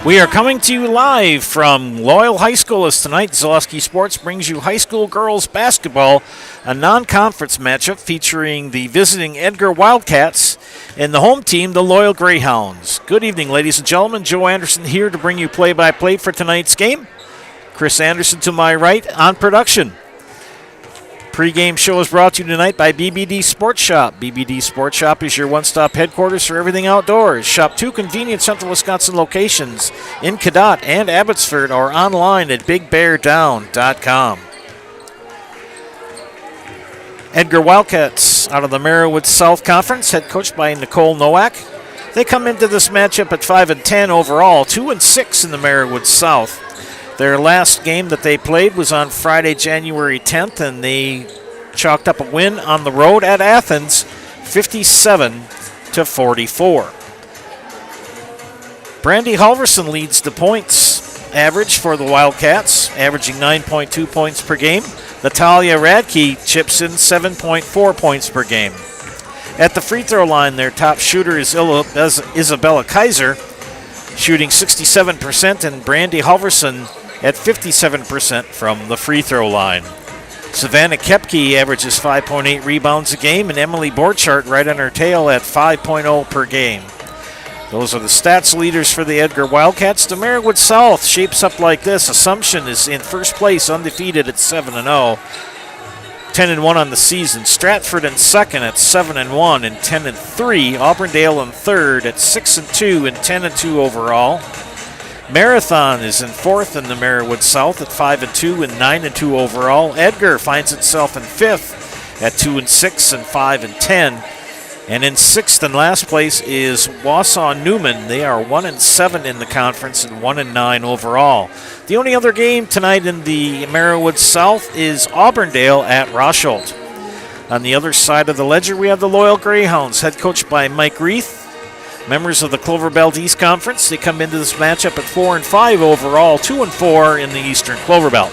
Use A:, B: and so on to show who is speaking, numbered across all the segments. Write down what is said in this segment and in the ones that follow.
A: We are coming to you live from Loyal High School as tonight Zaleski Sports brings you high school girls basketball, a non-conference matchup featuring the visiting Edgar Wildcats and the home team, the Loyal Greyhounds. Good evening, ladies and gentlemen. Joe Anderson here to bring you play-by-play for tonight's game. Chris Anderson to my right on production. Pre-game show is brought to you tonight by BBD Sports Shop. BBD Sports Shop is your one-stop headquarters for everything outdoors. Shop 2 convenient Central Wisconsin locations in Cadott and Abbotsford or online at BigBearDown.com. Edgar Wildcats out of the Merriwood South Conference, head coached by Nicole Nowak. They come into this matchup at 5-10 overall, 2-6 in the Merriwood South. Their last game that they played was on Friday, January 10th, and they chalked up a win on the road at Athens, 57-44. Brandy Halverson leads the points average for the Wildcats, averaging 9.2 points per game. Natalia Radke chips in 7.4 points per game. At the free throw line, their top shooter is Isabella Kaiser, shooting 67%, and Brandy Halverson at 57% from the free throw line. Savannah Kepke averages 5.8 rebounds a game, and Emily Borchardt right on her tail at 5.0 per game. Those are the stats leaders for the Edgar Wildcats. The Merriwood South shapes up like this. Assumption is in first place, undefeated at 7-0. 10-1 on the season. Stratford in second at 7-1 and 10-3. Auburndale in third at 6-2 and 10-2 overall. Marathon is in fourth in the Merriwood South at 5-2 and 9-2 overall. Edgar finds itself in fifth at 2-6 and 5-10. And in sixth and last place is Wausau Newman. They are 1-7 in the conference and 1-9 overall. The only other game tonight in the Merriwood South is Auburndale at Rosholt. On the other side of the ledger, we have the Loyal Greyhounds, head coached by Mike Reith. Members of the Clover Belt East Conference, they come into this matchup at 4-5 overall, 2-4 in the Eastern Clover Belt.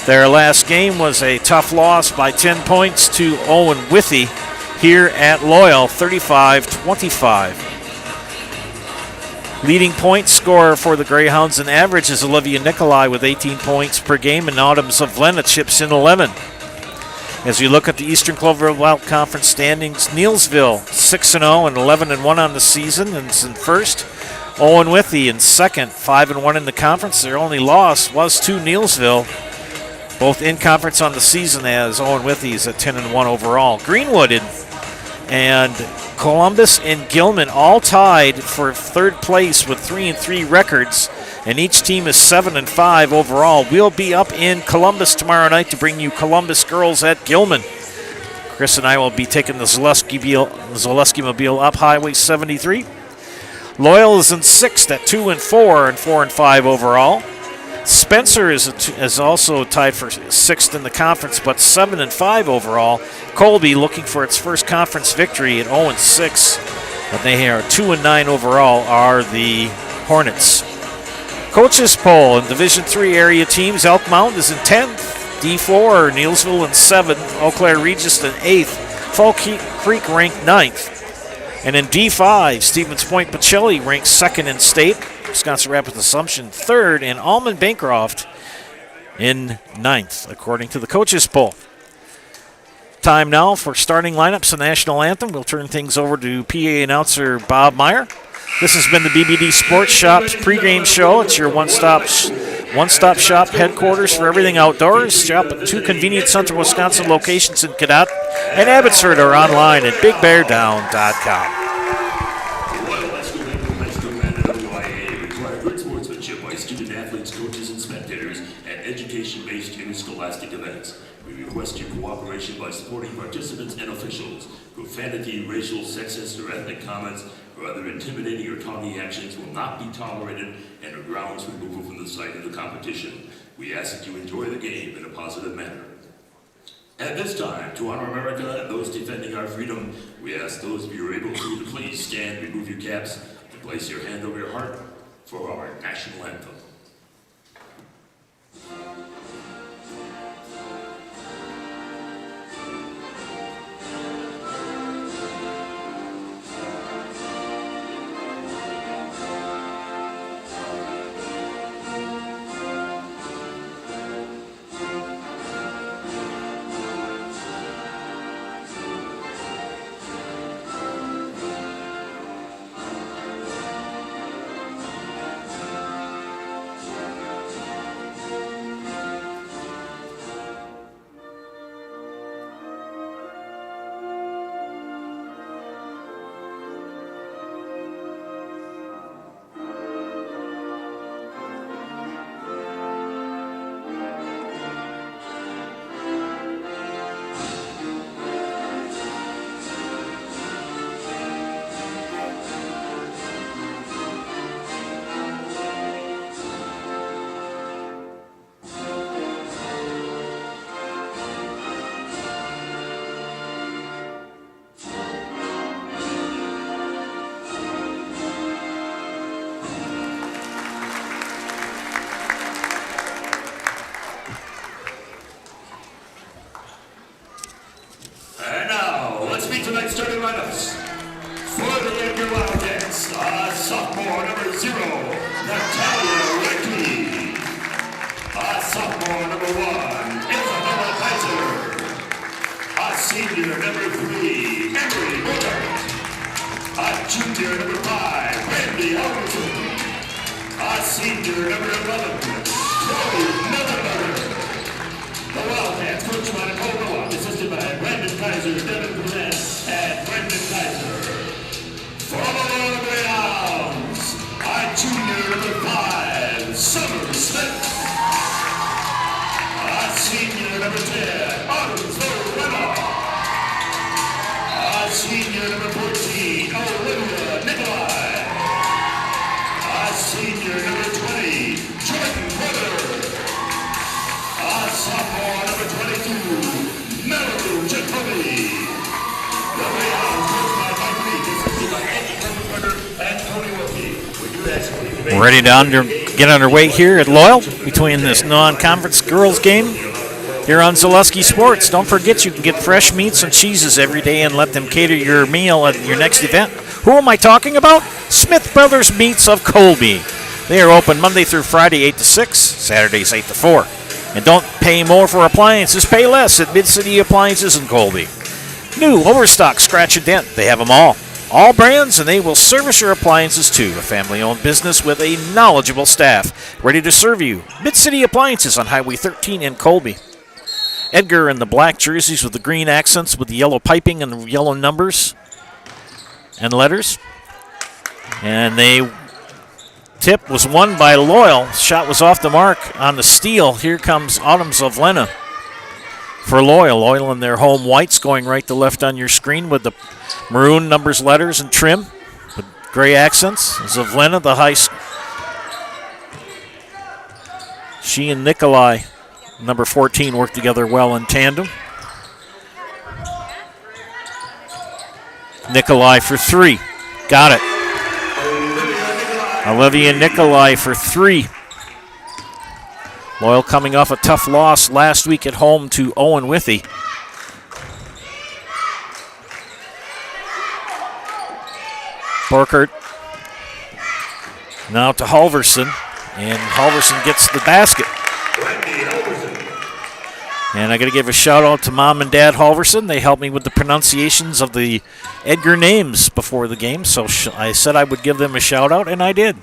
A: Their last game was a tough loss by 10 points to Owen Withey here at Loyal, 35-25. Leading point scorer for the Greyhounds in average is Olivia Nikolai with 18 points per game, and Autumn Zavlena chips in 11. As we look at the Eastern Clover Belt Conference standings, Neelsville 6-0 and 11-1 on the season and is in first. Owen Withey in second, 5-1 in the conference. Their only loss was to Neelsville, both in conference on the season, as Owen Withey is at 10-1 overall. Greenwood and Columbus and Gilman all tied for third place with 3-3 records, and each team is 7-5 overall. We'll be up in Columbus tomorrow night to bring you Columbus girls at Gilman. Chris and I will be taking the Zaleski Mobile up Highway 73. Loyal is in sixth at 2-4 and 4-5 overall. Spencer is also tied for sixth in the conference, but 7-5 overall. Colby looking for its first conference victory at 0-6, but they are 2-9 overall are the Hornets. Coaches poll in Division III area teams, Elk Mound is in 10th, D4, Neelsville in 7th, Eau Claire Regis in 8th, Fall Creek ranked 9th. And in D5, Stevens Point Pacelli ranks 2nd in state, Wisconsin Rapids Assumption 3rd, and Almond Bancroft in 9th, according to the coaches poll. Time now for starting lineups and national anthem. We'll turn things over to PA announcer Bob Meyer. This has been the BBD Sports Shop's pregame show. It's your one-stop shop headquarters for everything outdoors. Shop at 2 convenient Central Wisconsin locations in Cadott and Abbotsford, or online at BigBearDown.com.
B: WIAA require good sportsmanship by student athletes, coaches, and spectators at education-based interscholastic events. We request your cooperation by supporting participants and officials. Profanity, racial, sexist, or ethnic comments or other intimidating or taunting actions will not be tolerated and are grounds for removal from the site of the competition. We ask that you enjoy the game in a positive manner. At this time, to honor America and those defending our freedom, we ask those of you who are able to please stand, remove your caps, and place your hand over your heart for our national anthem. see tonight's starting lineups. For the Edgar Wildcats, sophomore number 0, Natalia Ricky. Sophomore number 1, Isabella Kaiser. Senior number 3, Emery Bogart. Junior number 5, Randy Albertson. Senior number 11, Chloe Mellenberger. The Wildcats, coached by Nicole Rowan, assisted by Brandon Kaiser, Devin Burnett, and Brendan Kaiser. For the Loyal Greyhounds, junior number 5, Summer Smith. Senior number 10, Autumn Florella. Senior number 14, Olivia Nikolai. Senior number 20, Jordan Porter. Sophomore number 22, Melody Jacoby. The Greyhounds coached by Mike Reed, assisted by Andy Porter and Tony Wilkie. We do that.
A: We're ready to get underway here at Loyal between this non-conference girls game here on Zaleski Sports. Don't forget you can get fresh meats and cheeses every day and let them cater your meal at your next event. Who am I talking about? Smith Brothers Meats of Colby. They are open Monday through Friday 8 to 6, Saturdays 8 to 4. And don't pay more for appliances, pay less at Mid-City Appliances in Colby. New, overstock, scratch and dent, they have them all. All brands, and they will service your appliances too. A family-owned business with a knowledgeable staff ready to serve you. Mid-City Appliances on Highway 13 in Colby. Edgar in the black jerseys with the green accents with the yellow piping and the yellow numbers and letters. And they tip was won by Loyal. Shot was off the mark on the steal. Here comes Autumn Zavlena for Loyal. Loyal in their home whites going right to left on your screen with the maroon numbers, letters, and trim with gray accents. Zavlena, the high. She and Nikolai, number 14, work together well in tandem. Nikolai for 3. Got it. Olivia Nikolai for 3. Loyal coming off a tough loss last week at home to Owen Withey. Burkert now to Halverson, and Halverson gets the basket. And I got to give a shout out to Mom and Dad Halverson. They helped me with the pronunciations of the Edgar names before the game, so I said I would give them a shout out, and I did.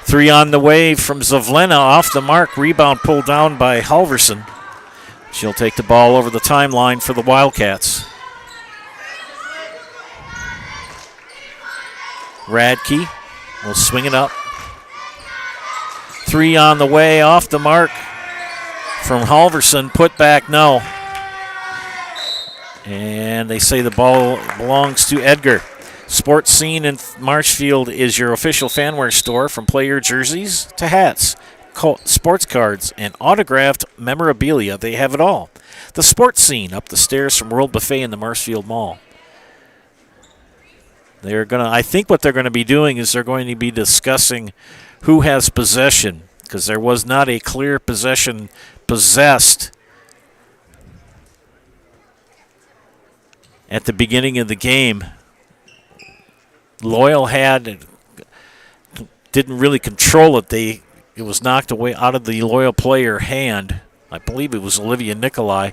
A: 3 on the way from Zavlena, off the mark. Rebound pulled down by Halverson. She'll take the ball over the timeline for the Wildcats. Radke will swing it up. 3 on the way, off the mark from Halverson. Put back, no. And they say the ball belongs to Edgar. Sports Scene in Marshfield is your official fanwear store, from player jerseys to hats, sports cards, and autographed memorabilia. They have it all. The Sports Scene up the stairs from World Buffet in the Marshfield Mall. I think what they're going to be doing is they're going to be discussing who has possession, because there was not a clear possession possessed at the beginning of the game. Loyal didn't really control it. It was knocked away out of the Loyal player hand. I believe it was Olivia Nikolai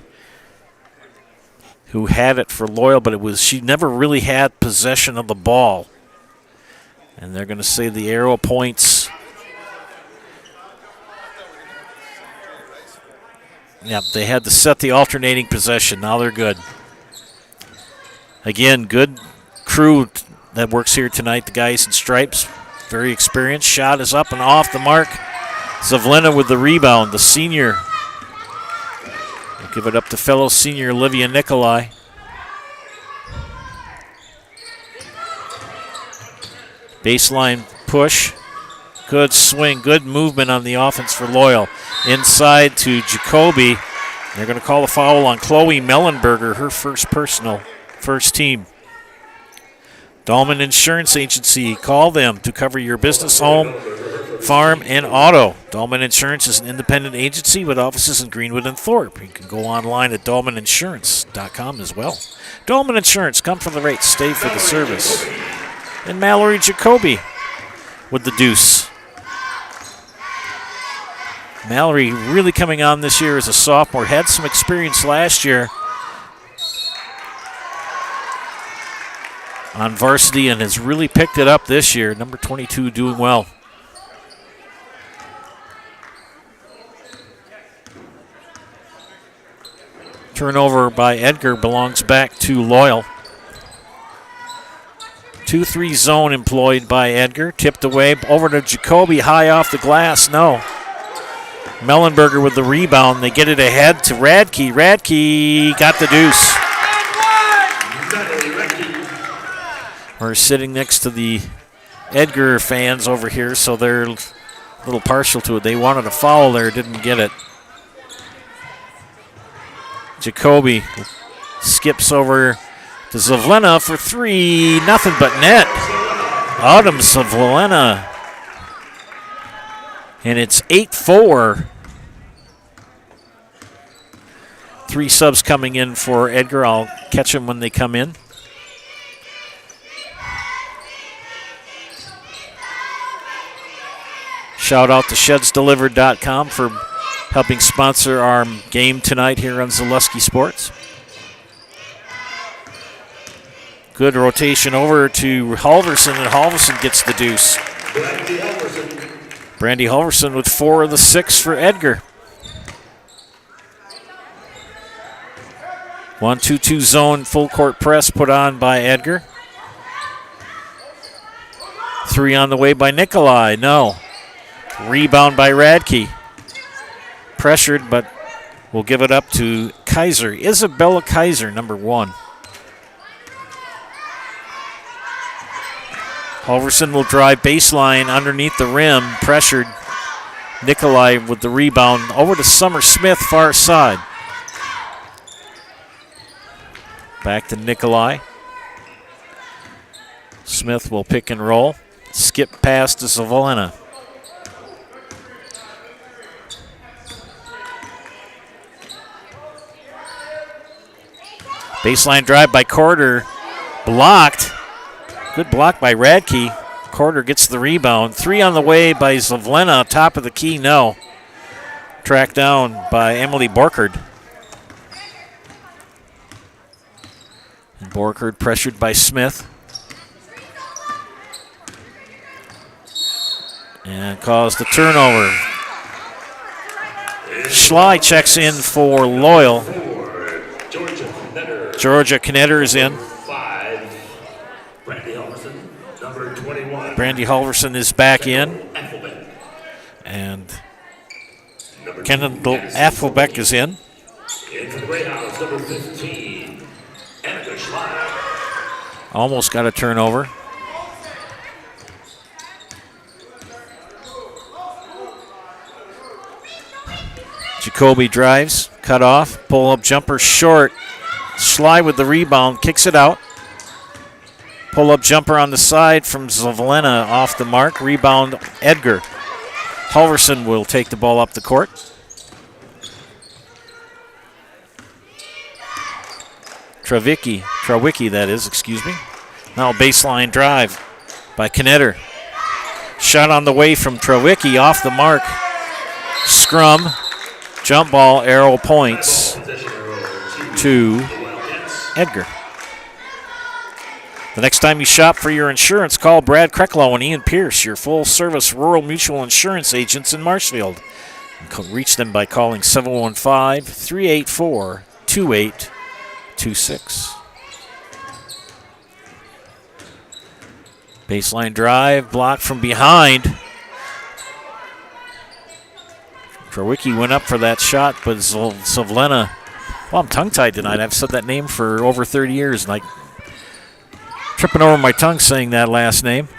A: who had it for Loyal, but she never really had possession of the ball. And they're going to say the arrow points. Yep, they had to set the alternating possession. Now they're good. Again, good crew that works here tonight. The guys in stripes, very experienced. Shot is up and off the mark. Zavlena with the rebound, the senior. We'll give it up to fellow senior Olivia Nikolai. Baseline push. Good swing, good movement on the offense for Loyal. Inside to Jacoby. They're going to call a foul on Chloe Mellenberger, her first team. Dahlman Insurance Agency, call them to cover your business, home, Farm and Auto. Dolman Insurance is an independent agency with offices in Greenwood and Thorpe. You can go online at dolmaninsurance.com as well. Dolman Insurance, come for the rates, stay for the service. And Mallory Jacoby with the deuce. Mallory really coming on this year as a sophomore. Had some experience last year on varsity and has really picked it up this year. Number 22 doing well. Turnover by Edgar belongs back to Loyal. 2-3 zone employed by Edgar. Tipped away over to Jacoby, high off the glass. No. Mellenberger with the rebound. They get it ahead to Radke. Radke got the deuce. We're sitting next to the Edgar fans over here, so they're a little partial to it. They wanted a foul there, didn't get it. Jacoby skips over to Zavlena for three. Nothing but net. Autumn Zavlena. And it's 8-4. 3 subs coming in for Edgar. I'll catch them when they come in. Shout out to shedsdelivered.com for helping sponsor our game tonight here on Zaleski Sports. Good rotation over to Halverson, and Halverson gets the deuce. Brandy Halverson with 4 of the 6 for Edgar. 1-2-2 zone, full court press put on by Edgar. 3 on the way by Nikolai, no. Rebound by Radke. Pressured, but we'll give it up to Kaiser. Isabella Kaiser, number 1. Halverson will drive baseline underneath the rim. Pressured. Nikolai with the rebound. Over to Summer Smith, far side. Back to Nikolai. Smith will pick and roll. Skip pass to Zavlena. Baseline drive by Corder. Blocked. Good block by Radke. Corder gets the rebound. 3 on the way by Zavlena. Top of the key, no. Tracked down by Emily Borkard. And Borkard pressured by Smith. And caused the turnover. Schley checks in for Loyal. Georgia Knetter is in. Brandy Halverson is back in. And Kendall Affelbeck is in. Almost got a turnover. Jacoby drives, cut off, pull-up jumper short. Schley with the rebound, kicks it out. Pull-up jumper on the side from Zavlena off the mark. Rebound, Edgar. Halverson will take the ball up the court. Trawicki, that is, excuse me. Now baseline drive by Knetter. Shot on the way from Trawicki, off the mark. Scrum, jump ball, arrow points to Edgar. The next time you shop for your insurance, call Brad Krecklow and Ian Pierce, your full-service rural mutual insurance agents in Marshfield. Reach them by calling 715-384-2826. Baseline drive, blocked from behind. Trawicki went up for that shot, but Zavlena, well, I'm tongue-tied tonight. I've said that name for over 30 years, and tripping over my tongue saying that last name.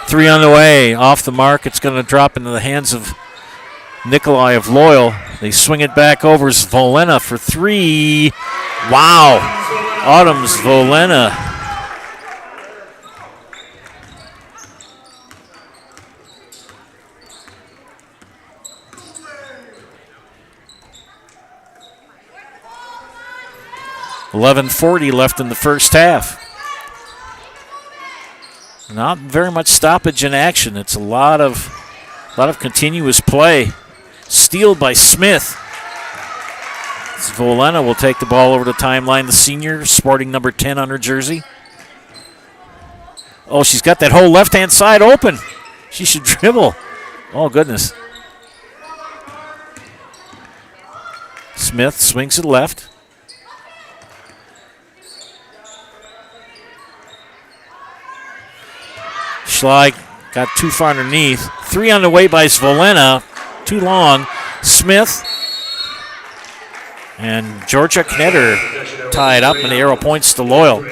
A: Three on the way, off the mark. It's going to drop into the hands of Nikolai of Loyal. They swing it back over Zvolena for 3. Wow. Autumn Zvolena. .11:40 left in the first half. Not very much stoppage in action. It's a lot of continuous play. Steal by Smith. Zvolena will take the ball over the timeline. The senior, sporting number 10 on her jersey. Oh, she's got that whole left-hand side open. She should dribble. Oh, goodness. Smith swings it left. Schley got too far underneath. 3 on the way by Zvolena. Too long. Smith and Georgia Knetter tied up, and the arrow points to Loyal.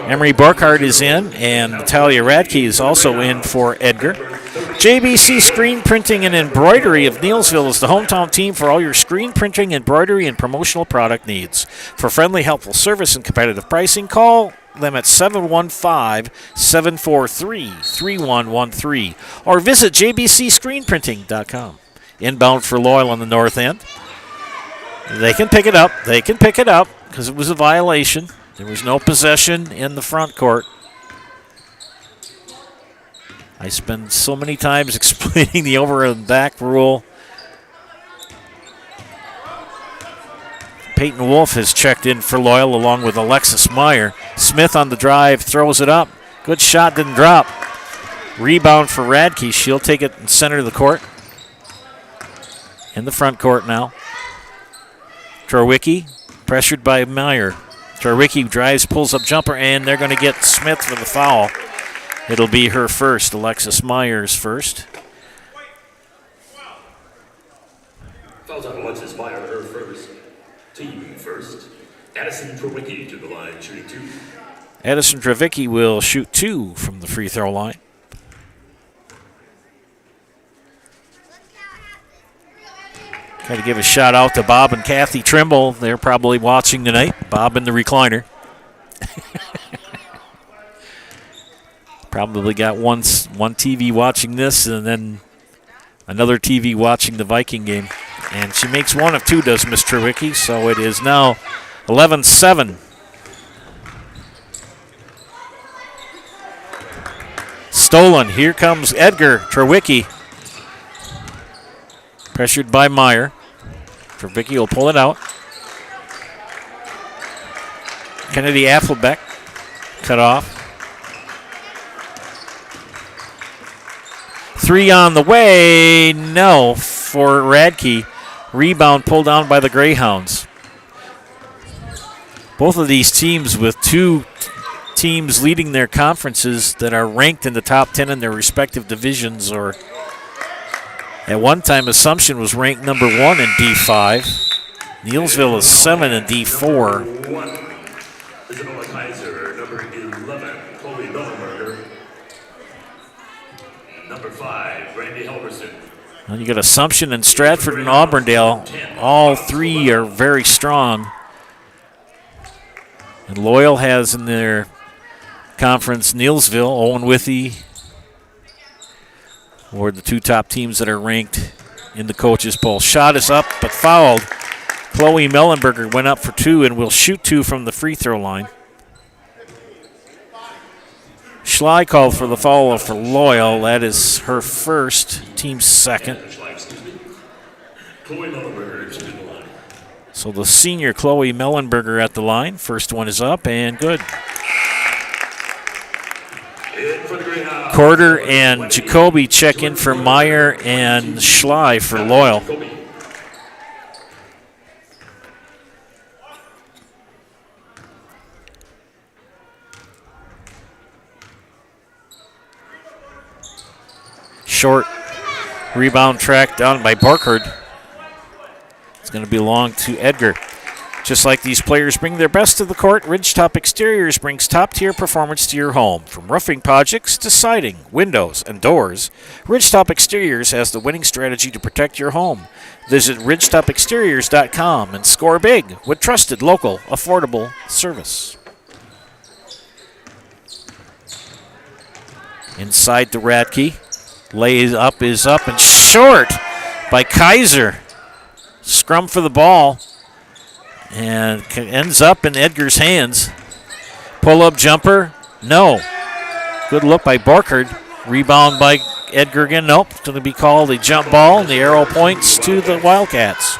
A: Emery Burkhardt is in, and Natalia Radke is also in for Edgar. JBC Screen Printing and Embroidery of Neillsville is the hometown team for all your screen printing, embroidery, and promotional product needs. For friendly, helpful service and competitive pricing, call them at 715-743-3113 or visit jbcscreenprinting.com. Inbound for Loyal on the north end. They can pick it up. They can pick it up because it was a violation. There was no possession in the front court. I spend so many times explaining the over and back rule. Peyton Wolf has checked in for Loyal along with Alexis Meyer. Smith on the drive, throws it up. Good shot, didn't drop. Rebound for Radke. She'll take it in center of the court. In the front court now. Trowicki pressured by Meyer. Trowicki drives, pulls up jumper, and they're going to get Smith for the foul. It'll be her first, Alexis Meyer's first.
B: Fouls on Alexis Meyer, her first. Team first. Addison Trowicki to the line, shooting 2.
A: Addison Trowicki will shoot 2 from the free throw line. Got to give a shout out to Bob and Kathy Trimble. They're probably watching tonight. Bob in the recliner. Probably got one TV watching this and then another TV watching the Viking game. And she makes 1 of 2, does Miss Trowicki. So it is now 11-7. Stolen. Here comes Edgar Trowicki. Pressured by Meyer. Trowicki will pull it out. Kennedy Afflebeck cut off. 3 on the way. No for Radke. Rebound pulled down by the Greyhounds. Both of these teams with 2 teams leading their conferences that are ranked in the top 10 in their respective divisions, or at one time Assumption was ranked number 1 in D5. Neillsville is 7 in D4.
B: Isabella Kaiser, number 11, Chloe Bellenberger. Number 5, Brandy Helverson.
A: Well, you got Assumption and Stratford and Auburndale. All 3 are very strong. And Loyal has in their conference Neillsville, Owen Withey, or the 2 top teams that are ranked in the coaches' poll. Shot is up but fouled. Chloe Mellenberger went up for 2 and will shoot 2 from the free throw line. Schley called for the foul for Loyal. That is her first, team's second. So the senior Chloe Mellenberger at the line. First one is up and good. Corder and Jacoby check in for Meyer and Schley for Loyal. Short rebound track down by Burkhardt. It's going to belong to Edgar. Just like these players bring their best to the court, Ridgetop Exteriors brings top-tier performance to your home. From roofing projects to siding, windows, and doors, Ridgetop Exteriors has the winning strategy to protect your home. Visit ridgetopexteriors.com and score big with trusted, local, affordable service. Inside to Radke. Lays up is up and short by Kaiser. Scrum for the ball. And ends up in Edgar's hands. Pull-up jumper. No. Good look by Borkard. Rebound by Edgar again. Nope. It's going to be called a jump ball. And the arrow points to the Wildcats.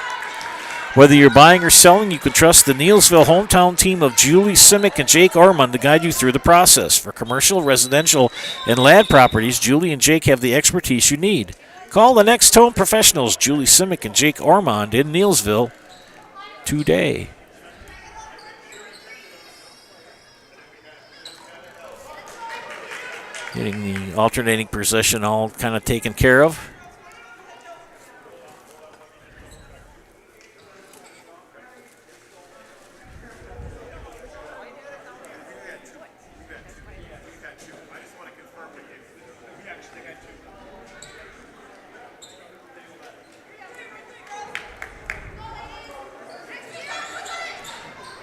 A: Whether you're buying or selling, you can trust the Neilsville hometown team of Julie Simic and Jake Ormond to guide you through the process. For commercial, residential, and land properties, Julie and Jake have the expertise you need. Call the next home professionals, Julie Simic and Jake Ormond in Neilsville today. Getting the alternating possession all kind of taken care of.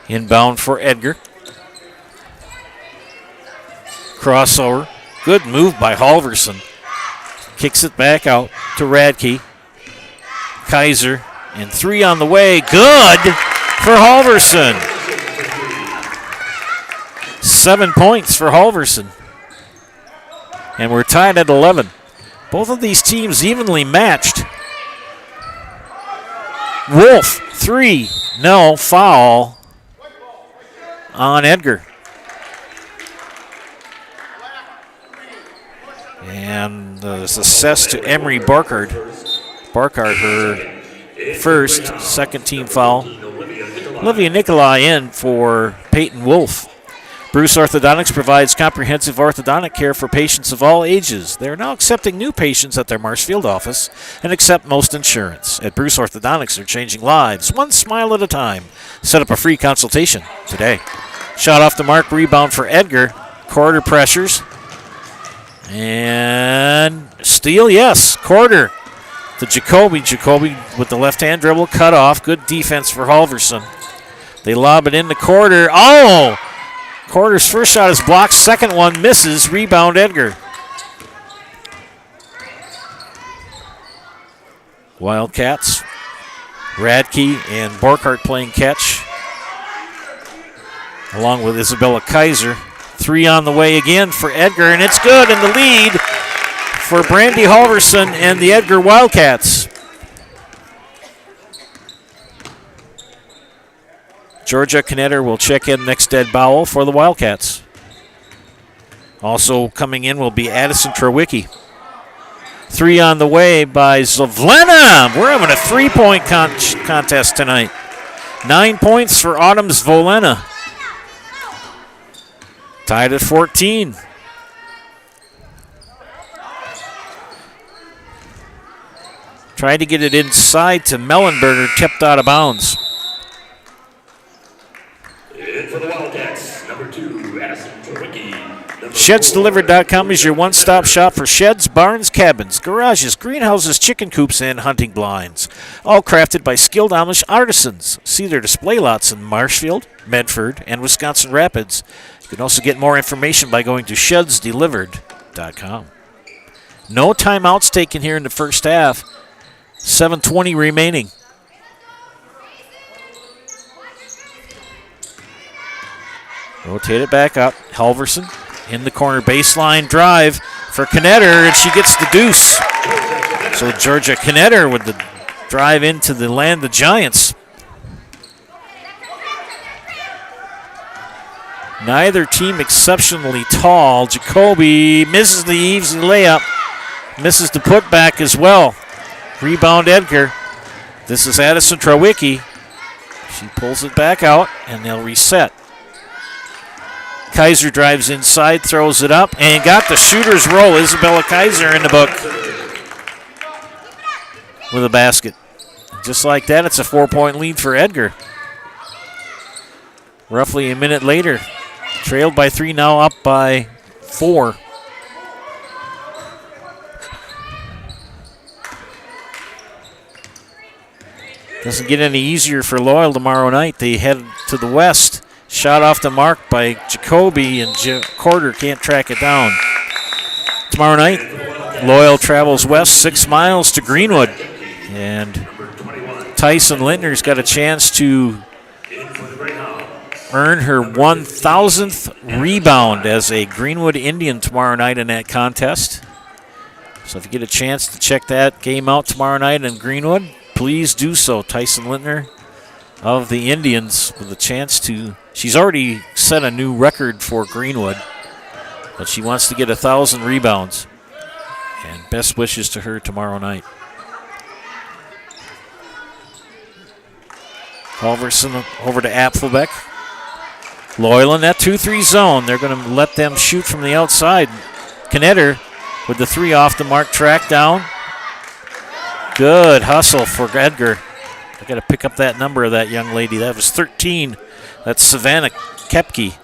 A: Inbound for Edgar. Crossover. Good move by Halverson. Kicks it back out to Radke. Kaiser. And 3 on the way. Good for Halverson. 7 points for Halverson. And we're tied at 11. Both of these teams evenly matched. Wolf, 3. No, foul on Edgar. And it's assessed to Emery Barkard. Barkard, her first, second team foul. Olivia Nikolai in for Peyton Wolf. Bruce Orthodontics provides comprehensive orthodontic care for patients of all ages. They are now accepting new patients at their Marshfield office and accept most insurance. At Bruce Orthodontics, they're changing lives, one smile at a time. Set up a free consultation today. Shot off the mark, rebound for Edgar. Quarter pressures. And steal, yes. Quarter to Jacoby. Jacoby with the left-hand dribble cut off. Good defense for Halverson. They lob it in the quarter. Oh! Quarter's first shot is blocked. Second one misses. Rebound Edgar. Wildcats. Radke and Borkart playing catch. Along with Isabella Kaiser. 3 on the way again for Edgar, and it's good in the lead for Brandy Halverson and the Edgar Wildcats. Georgia Knetter will check in next Ed Bowell for the Wildcats. Also coming in will be Addison Trowicki. 3 on the way by Zvolena. We're having a 3-point contest tonight. 9 points for Autumn Zvolena. Tied at 14. Tried to get it inside to Mellenberger, tipped out of bounds.
B: And for the Wildcats, number 2, Addison Trowicki.
A: ShedsDelivered.com is your one-stop shop for sheds, barns, cabins, garages, greenhouses, chicken coops, and hunting blinds. All crafted by skilled Amish artisans. See their display lots in Marshfield, Medford, and Wisconsin Rapids. You can also get more information by going to ShedsDelivered.com. No timeouts taken here in the first half. 7:20 remaining. Rotate it back up. Halverson in the corner baseline drive for Knetter, and she gets the deuce. So Georgia Knetter with the drive into the land of Giants. Neither team exceptionally tall. Jacoby misses the easy layup. Misses the putback as well. Rebound Edgar. This is Addison Trowicki. She pulls it back out, and they'll reset. Kaiser drives inside, throws it up, and got the shooter's roll. Isabella Kaiser in the book with a basket. Just like that, it's a 4-point lead for Edgar. roughly a minute later. Trailed by 3, now up by 4. Doesn't get any easier for Loyal tomorrow night. They head to the west. Shot off the mark by Jacoby, and Corder can't track it down. Tomorrow night, Loyal travels west 6 miles to Greenwood. And Tyson Lintner's got a chance to earn her 1,000th rebound as a Greenwood Indian tomorrow night in that contest. So if you get a chance to check that game out tomorrow night in Greenwood, please do so. Tyson Lintner of the Indians with a chance to, she's already set a new record for Greenwood, but she wants to get 1,000 rebounds. And best wishes to her tomorrow night. Halverson over to Apfelbeck. Loyal in that 2-3 zone. They're going to let them shoot from the outside. Knetter with the 3 off the mark, track down. Good hustle for Edgar. I got to pick up that number of that young lady. That was 13. That's Savannah Kepke.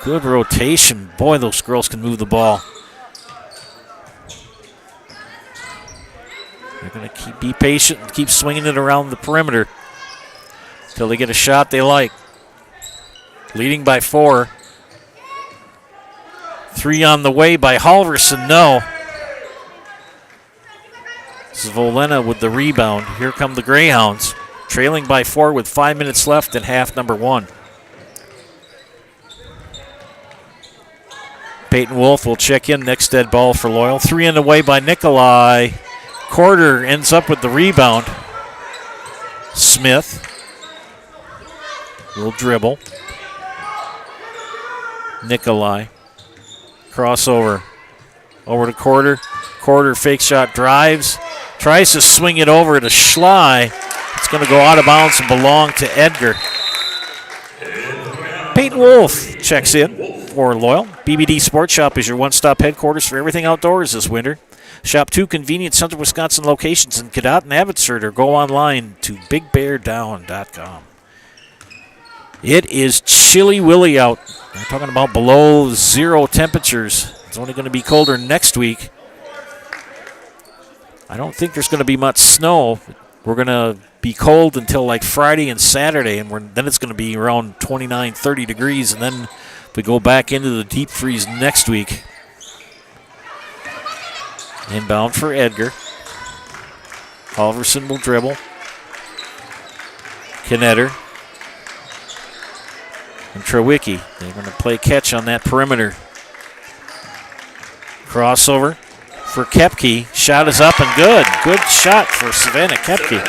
A: Good rotation. Boy, those girls can move the ball. They're going to be patient and keep swinging it around the perimeter until they get a shot they like. Leading by 4. 3 on the way by Halverson, no. Zvolena with the rebound. Here come the Greyhounds. Trailing by 4 with 5 minutes left in half number 1. Peyton Wolf will check in, next dead ball for Loyal. 3 on the way by Nikolai. Corder ends up with the rebound. Smith will dribble. Nikolai. Crossover. Over to Corder. Corder fake shot, drives. Tries to swing it over to Schley. It's going to go out of bounds and belong to Edgar. Peyton Wolf checks in for Loyal. BBD Sports Shop is your one-stop headquarters for everything outdoors this winter. Shop 2 convenient Central Wisconsin locations in Cadott and Abbotsford, or go online to bigbeardown.com. It is chilly willy out. They're talking about below 0 temperatures. It's only going to be colder next week. I don't think there's going to be much snow. We're going to be cold until like Friday and Saturday, and then it's going to be around 29, 30 degrees, and then we go back into the deep freeze next week. Inbound for Edgar. Halverson will dribble. Knetter. And Trewicki. They're going to play catch on that perimeter. Crossover for Kepke. Shot is up and good. Good shot for Savannah Kepke.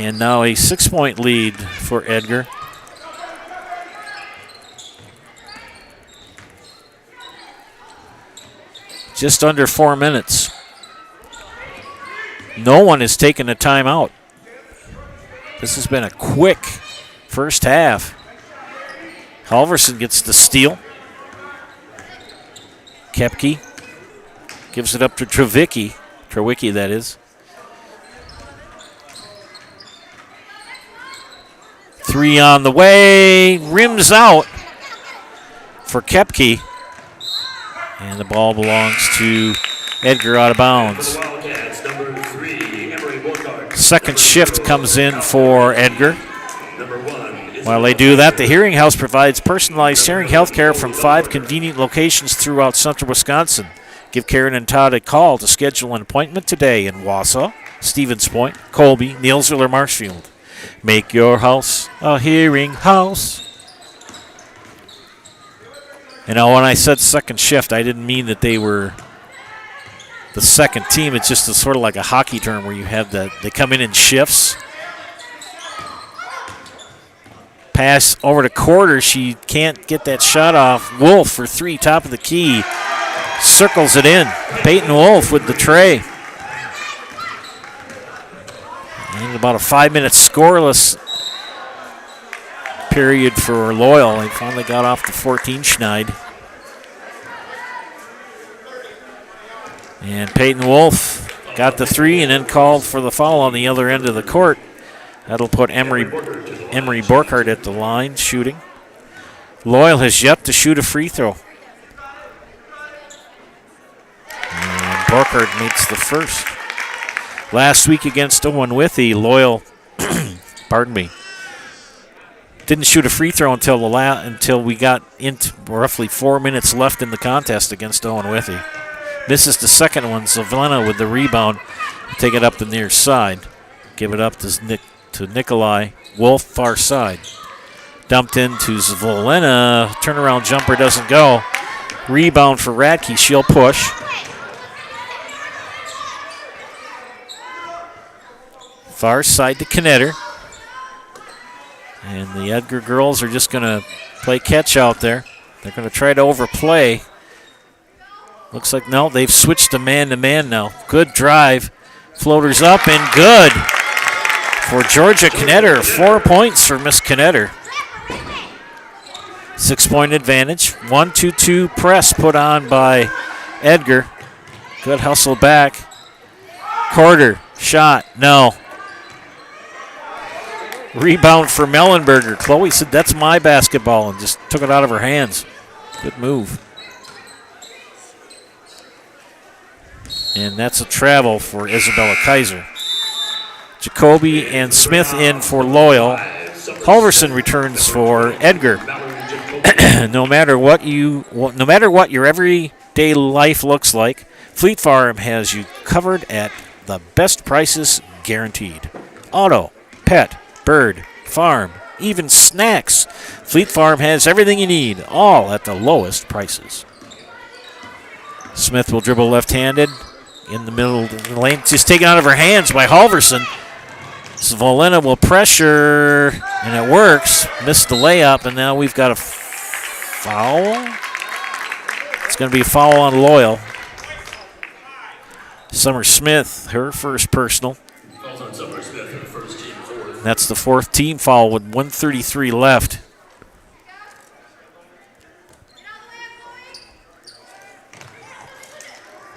A: And now a 6-point lead for Edgar. Just under 4 minutes. No one has taken a timeout. This has been a quick first half. Halverson gets the steal. Kepke gives it up to Trewicki, that is. 3 on the way. Rims out for Kepke. And the ball belongs to Edgar out of bounds. Second shift comes in for Edgar. While they do that, the Hearing House provides personalized hearing health care from 5 convenient locations throughout central Wisconsin. Give Karen and Todd a call to schedule an appointment today in Wausau, Stevens Point, Colby, Neilsville, or Marshfield. Make your house a hearing house. You know, when I said second shift, I didn't mean that they were the second team. It's just sort of like a hockey term where you have they come in shifts. Pass over to Corder. She can't get that shot off. Wolf for 3, top of the key. Circles it in. Peyton Wolf with the tray. And about a 5-minute scoreless period for Loyal. They finally got off the 14 schneid. And Peyton Wolf got the 3 and then called for the foul on the other end of the court. That'll put Emery Borkhardt at the line shooting. Loyal has yet to shoot a free throw. And Borkhardt makes the first. Last week against Owen Withee, Loyal, didn't shoot a free throw until we got into roughly 4 minutes left in the contest against Owen Withee. Misses the second one. Zavlena with the rebound. Take it up the near side. Give it up to Nikolai. Wolf, far side. Dumped into Zavlena. Turnaround jumper doesn't go. Rebound for Radke. She'll push. Far side to Knetter. And the Edgar girls are just going to play catch out there. They're going to try to overplay. Looks like, no, they've switched to man now. Good drive. Floaters up and good for Georgia Knetter. 4 points for Miss Knetter. 6-point advantage. 1-2-2 press put on by Edgar. Good hustle back. Quarter. Shot. No. Rebound for Mellenberger. Chloe said, that's my basketball, and just took it out of her hands. Good move. And that's a travel for Isabella Kaiser. Jacoby and Smith in for Loyal. Halverson returns for Edgar. No matter what your everyday life looks like, Fleet Farm has you covered at the best prices guaranteed. Auto, pet, bird, farm, even snacks. Fleet Farm has everything you need, all at the lowest prices. Smith will dribble left-handed in the middle of the lane. Just taken out of her hands by Halverson. Zavlena will pressure, and it works. Missed the layup, and now we've got a foul. It's going to be a foul on Loyal. Summer Smith, her first personal. That's the fourth team foul with 1:33 left.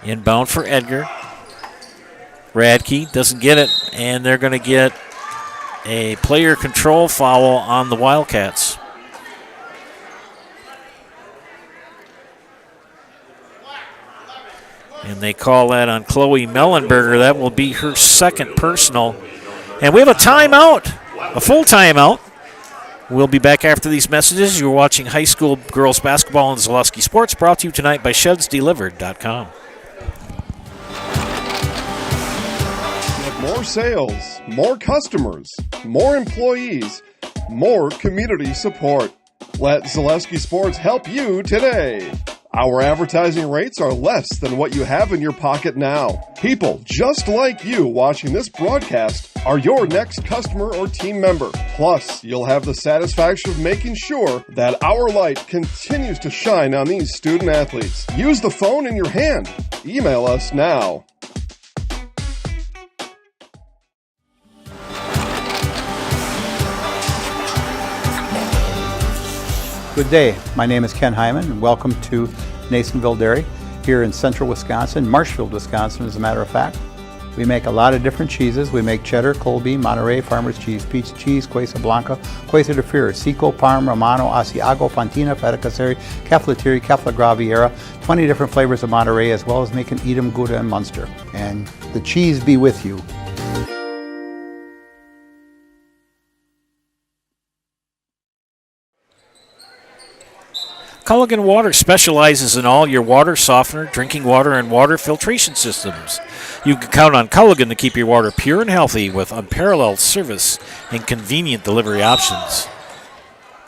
A: Inbound for Edgar. Radke doesn't get it, and they're going to get a player control foul on the Wildcats. And they call that on Chloe Mellenberger. That will be her second personal. And we have a timeout, a full timeout. We'll be back after these messages. You're watching high school girls basketball in Zaleski Sports, brought to you tonight by ShedsDelivered.com.
C: More sales, more customers, more employees, more community support. Let Zaleski Sports help you today. Our advertising rates are less than what you have in your pocket now. People just like you watching this broadcast are your next customer or team member. Plus, you'll have the satisfaction of making sure that our light continues to shine on these student athletes. Use the phone in your hand. Email us now.
D: Good day. My name is Ken Hyman, and welcome to Nasonville Dairy here in central Wisconsin, Marshfield, Wisconsin, as a matter of fact. We make a lot of different cheeses. We make cheddar, Colby, Monterey, Farmer's Cheese, Peach Cheese, Quesa Blanca, Quesa de Fear, Seco, Parm, Romano, Asiago, Fontina, Feta Caseri, Caflateri, Cafla Graviera, 20 different flavors of Monterey, as well as making Edam, Gouda, and Munster. And the cheese be with you.
A: Culligan Water specializes in all your water softener, drinking water, and water filtration systems. You can count on Culligan to keep your water pure and healthy with unparalleled service and convenient delivery options.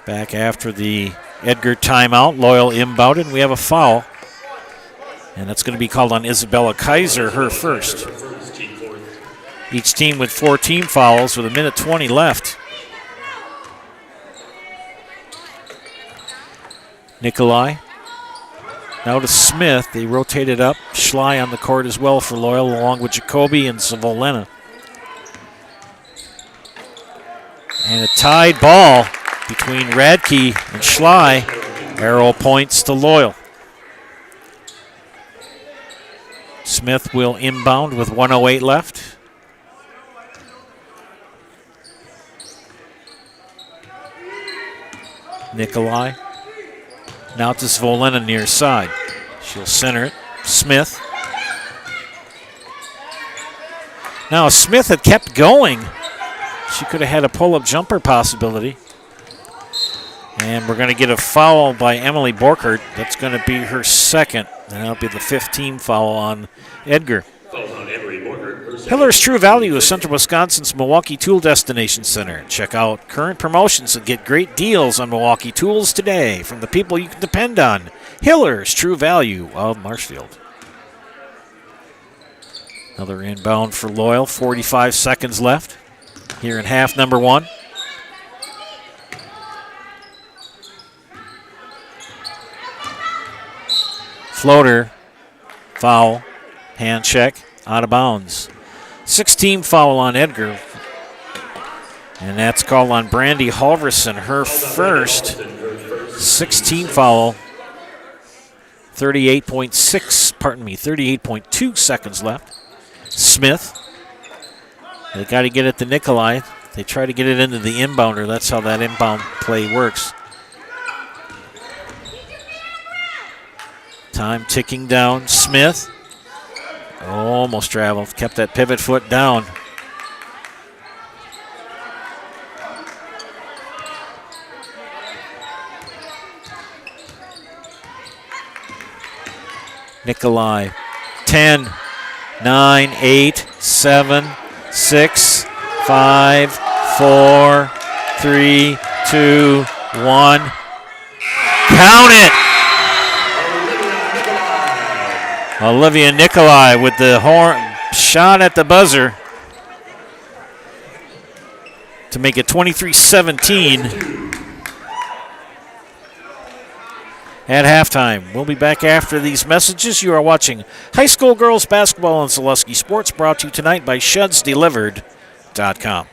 A: Back after the Edgar timeout, Loyal inbound, and we have a foul. And that's going to be called on Isabella Kaiser, her first. Each team with 4 team fouls with 1:20 left. Nikolai. Now to Smith. They rotated up. Schley on the court as well for Loyal, along with Jacoby and Zavolena. And a tied ball between Radke and Schley. Arrow points to Loyal. Smith will inbound with 1:08 left. Nikolai. Now to Zvolena near side. She'll center it. Smith. Now, if Smith had kept going, she could have had a pull-up jumper possibility. And we're going to get a foul by Emily Borkert. That's going to be her second. And that'll be the 15th foul on Edgar. Hiller's True Value is Central Wisconsin's Milwaukee Tool Destination Center. Check out current promotions and get great deals on Milwaukee tools today from the people you can depend on. Hiller's True Value of Marshfield. Another inbound for Loyal. 45 seconds left here in half number one. Floater, foul, hand check, out of bounds. 16 foul on Edgar. And that's called on Brandy Halverson, her first. 16 foul. 38.2 seconds left. Smith. They got to get it to Nikolai. They try to get it into the inbounder. That's how that inbound play works. Time ticking down. Smith. Almost traveled. Kept that pivot foot down. Nikolai. 10, 9, 8, 7, 6, 5, 4, 3, 2, 1. Count it! Olivia Nikolai with the horn shot at the buzzer to make it 23-17 at halftime. We'll be back after these messages. You are watching high school girls basketball on Zaleski Sports, brought to you tonight by ShudsDelivered.com.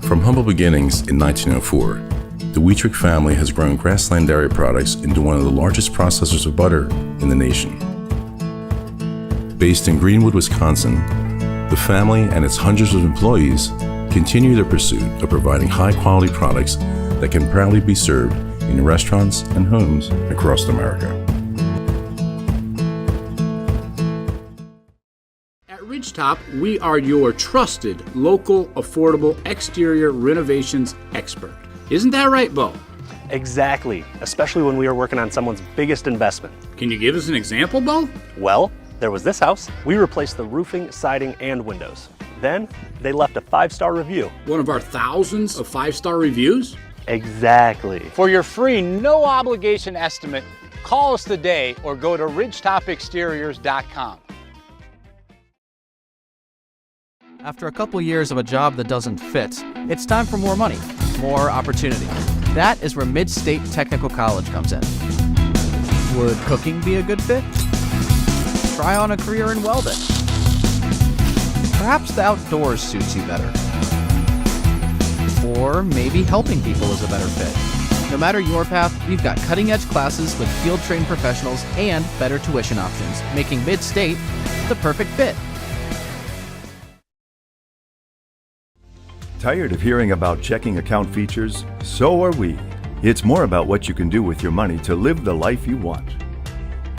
E: From humble beginnings in 1904, the Wheatrick family has grown Grassland Dairy Products into one of the largest processors of butter in the nation. Based in Greenwood, Wisconsin, the family and its hundreds of employees continue their pursuit of providing high-quality products that can proudly be served in restaurants and homes across America.
F: At Ridgetop, we are your trusted, local, affordable exterior renovations expert. Isn't that right, Bo?
G: Exactly, especially when we are working on someone's biggest investment.
F: Can you give us an example, Bo?
G: Well, there was this house. We replaced the roofing, siding, and windows. Then, they left a 5-star review.
F: One of our thousands of 5-star reviews?
G: Exactly.
H: For your free, no-obligation estimate, call us today or go to ridgetopexteriors.com.
I: After a couple years of a job that doesn't fit, it's time for more money, more opportunity. That is where Mid-State Technical College comes in. Would cooking be a good fit? Try on a career in welding. Perhaps the outdoors suits you better. Or maybe helping people is a better fit. No matter your path, we've got cutting-edge classes with field-trained professionals and better tuition options, making Mid-State the perfect fit.
J: Tired of hearing about checking account features? So are we. It's more about what you can do with your money to live the life you want.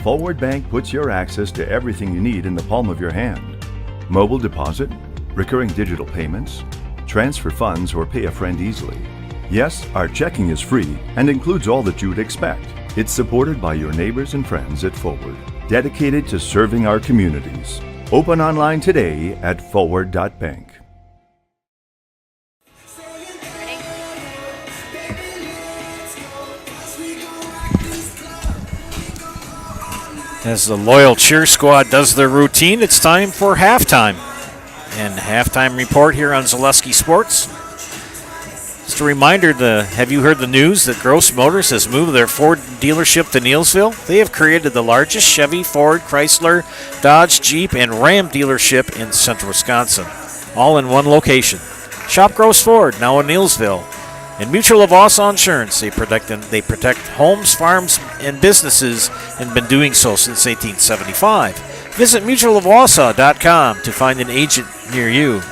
J: Forward Bank puts your access to everything you need in the palm of your hand. Mobile deposit, recurring digital payments, transfer funds, or pay a friend easily. Yes, our checking is free and includes all that you would expect. It's supported by your neighbors and friends at Forward, dedicated to serving our communities. Open online today at forward.bank.
A: As the Loyal Cheer Squad does their routine, it's time for halftime. And halftime report here on Zaleski Sports. Just a reminder, have you heard the news that Gross Motors has moved their Ford dealership to Neillsville? They have created the largest Chevy, Ford, Chrysler, Dodge, Jeep, and Ram dealership in central Wisconsin, all in one location. Shop Gross Ford, now in Neillsville. And Mutual of Wausau Insurance, they protect homes, farms, and businesses, and been doing so since 1875. Visit mutualofwausau.com to find an agent near you.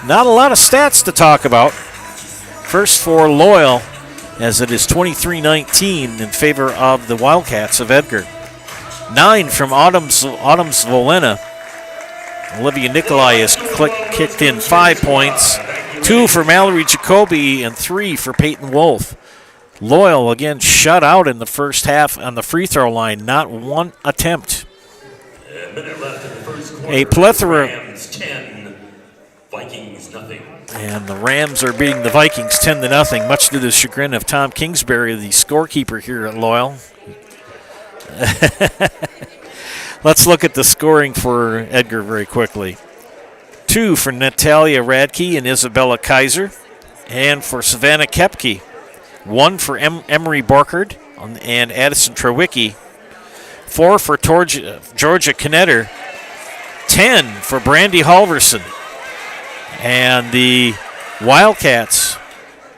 A: Not a lot of stats to talk about. First for Loyal, as it is 23-19 in favor of the Wildcats of Edgar. 9 from Autumn's Volena. Olivia Nikolai has kicked in 5 points. 2 for Mallory Jacoby and 3 for Peyton Wolf. Loyal again shut out in the first half on the free throw line. Not one attempt. A plethora.
B: Rams 10, Vikings nothing.
A: And the Rams are beating the Vikings 10-0, much to the chagrin of Tom Kingsbury, the scorekeeper here at Loyal. Let's look at the scoring for Edgar very quickly. 2 for Natalia Radke and Isabella Kaiser. And for Savannah Kepke. 1 for Emery Borkard and Addison Trewicki. 4 for Georgia Knetter. 10 for Brandy Halverson. And the Wildcats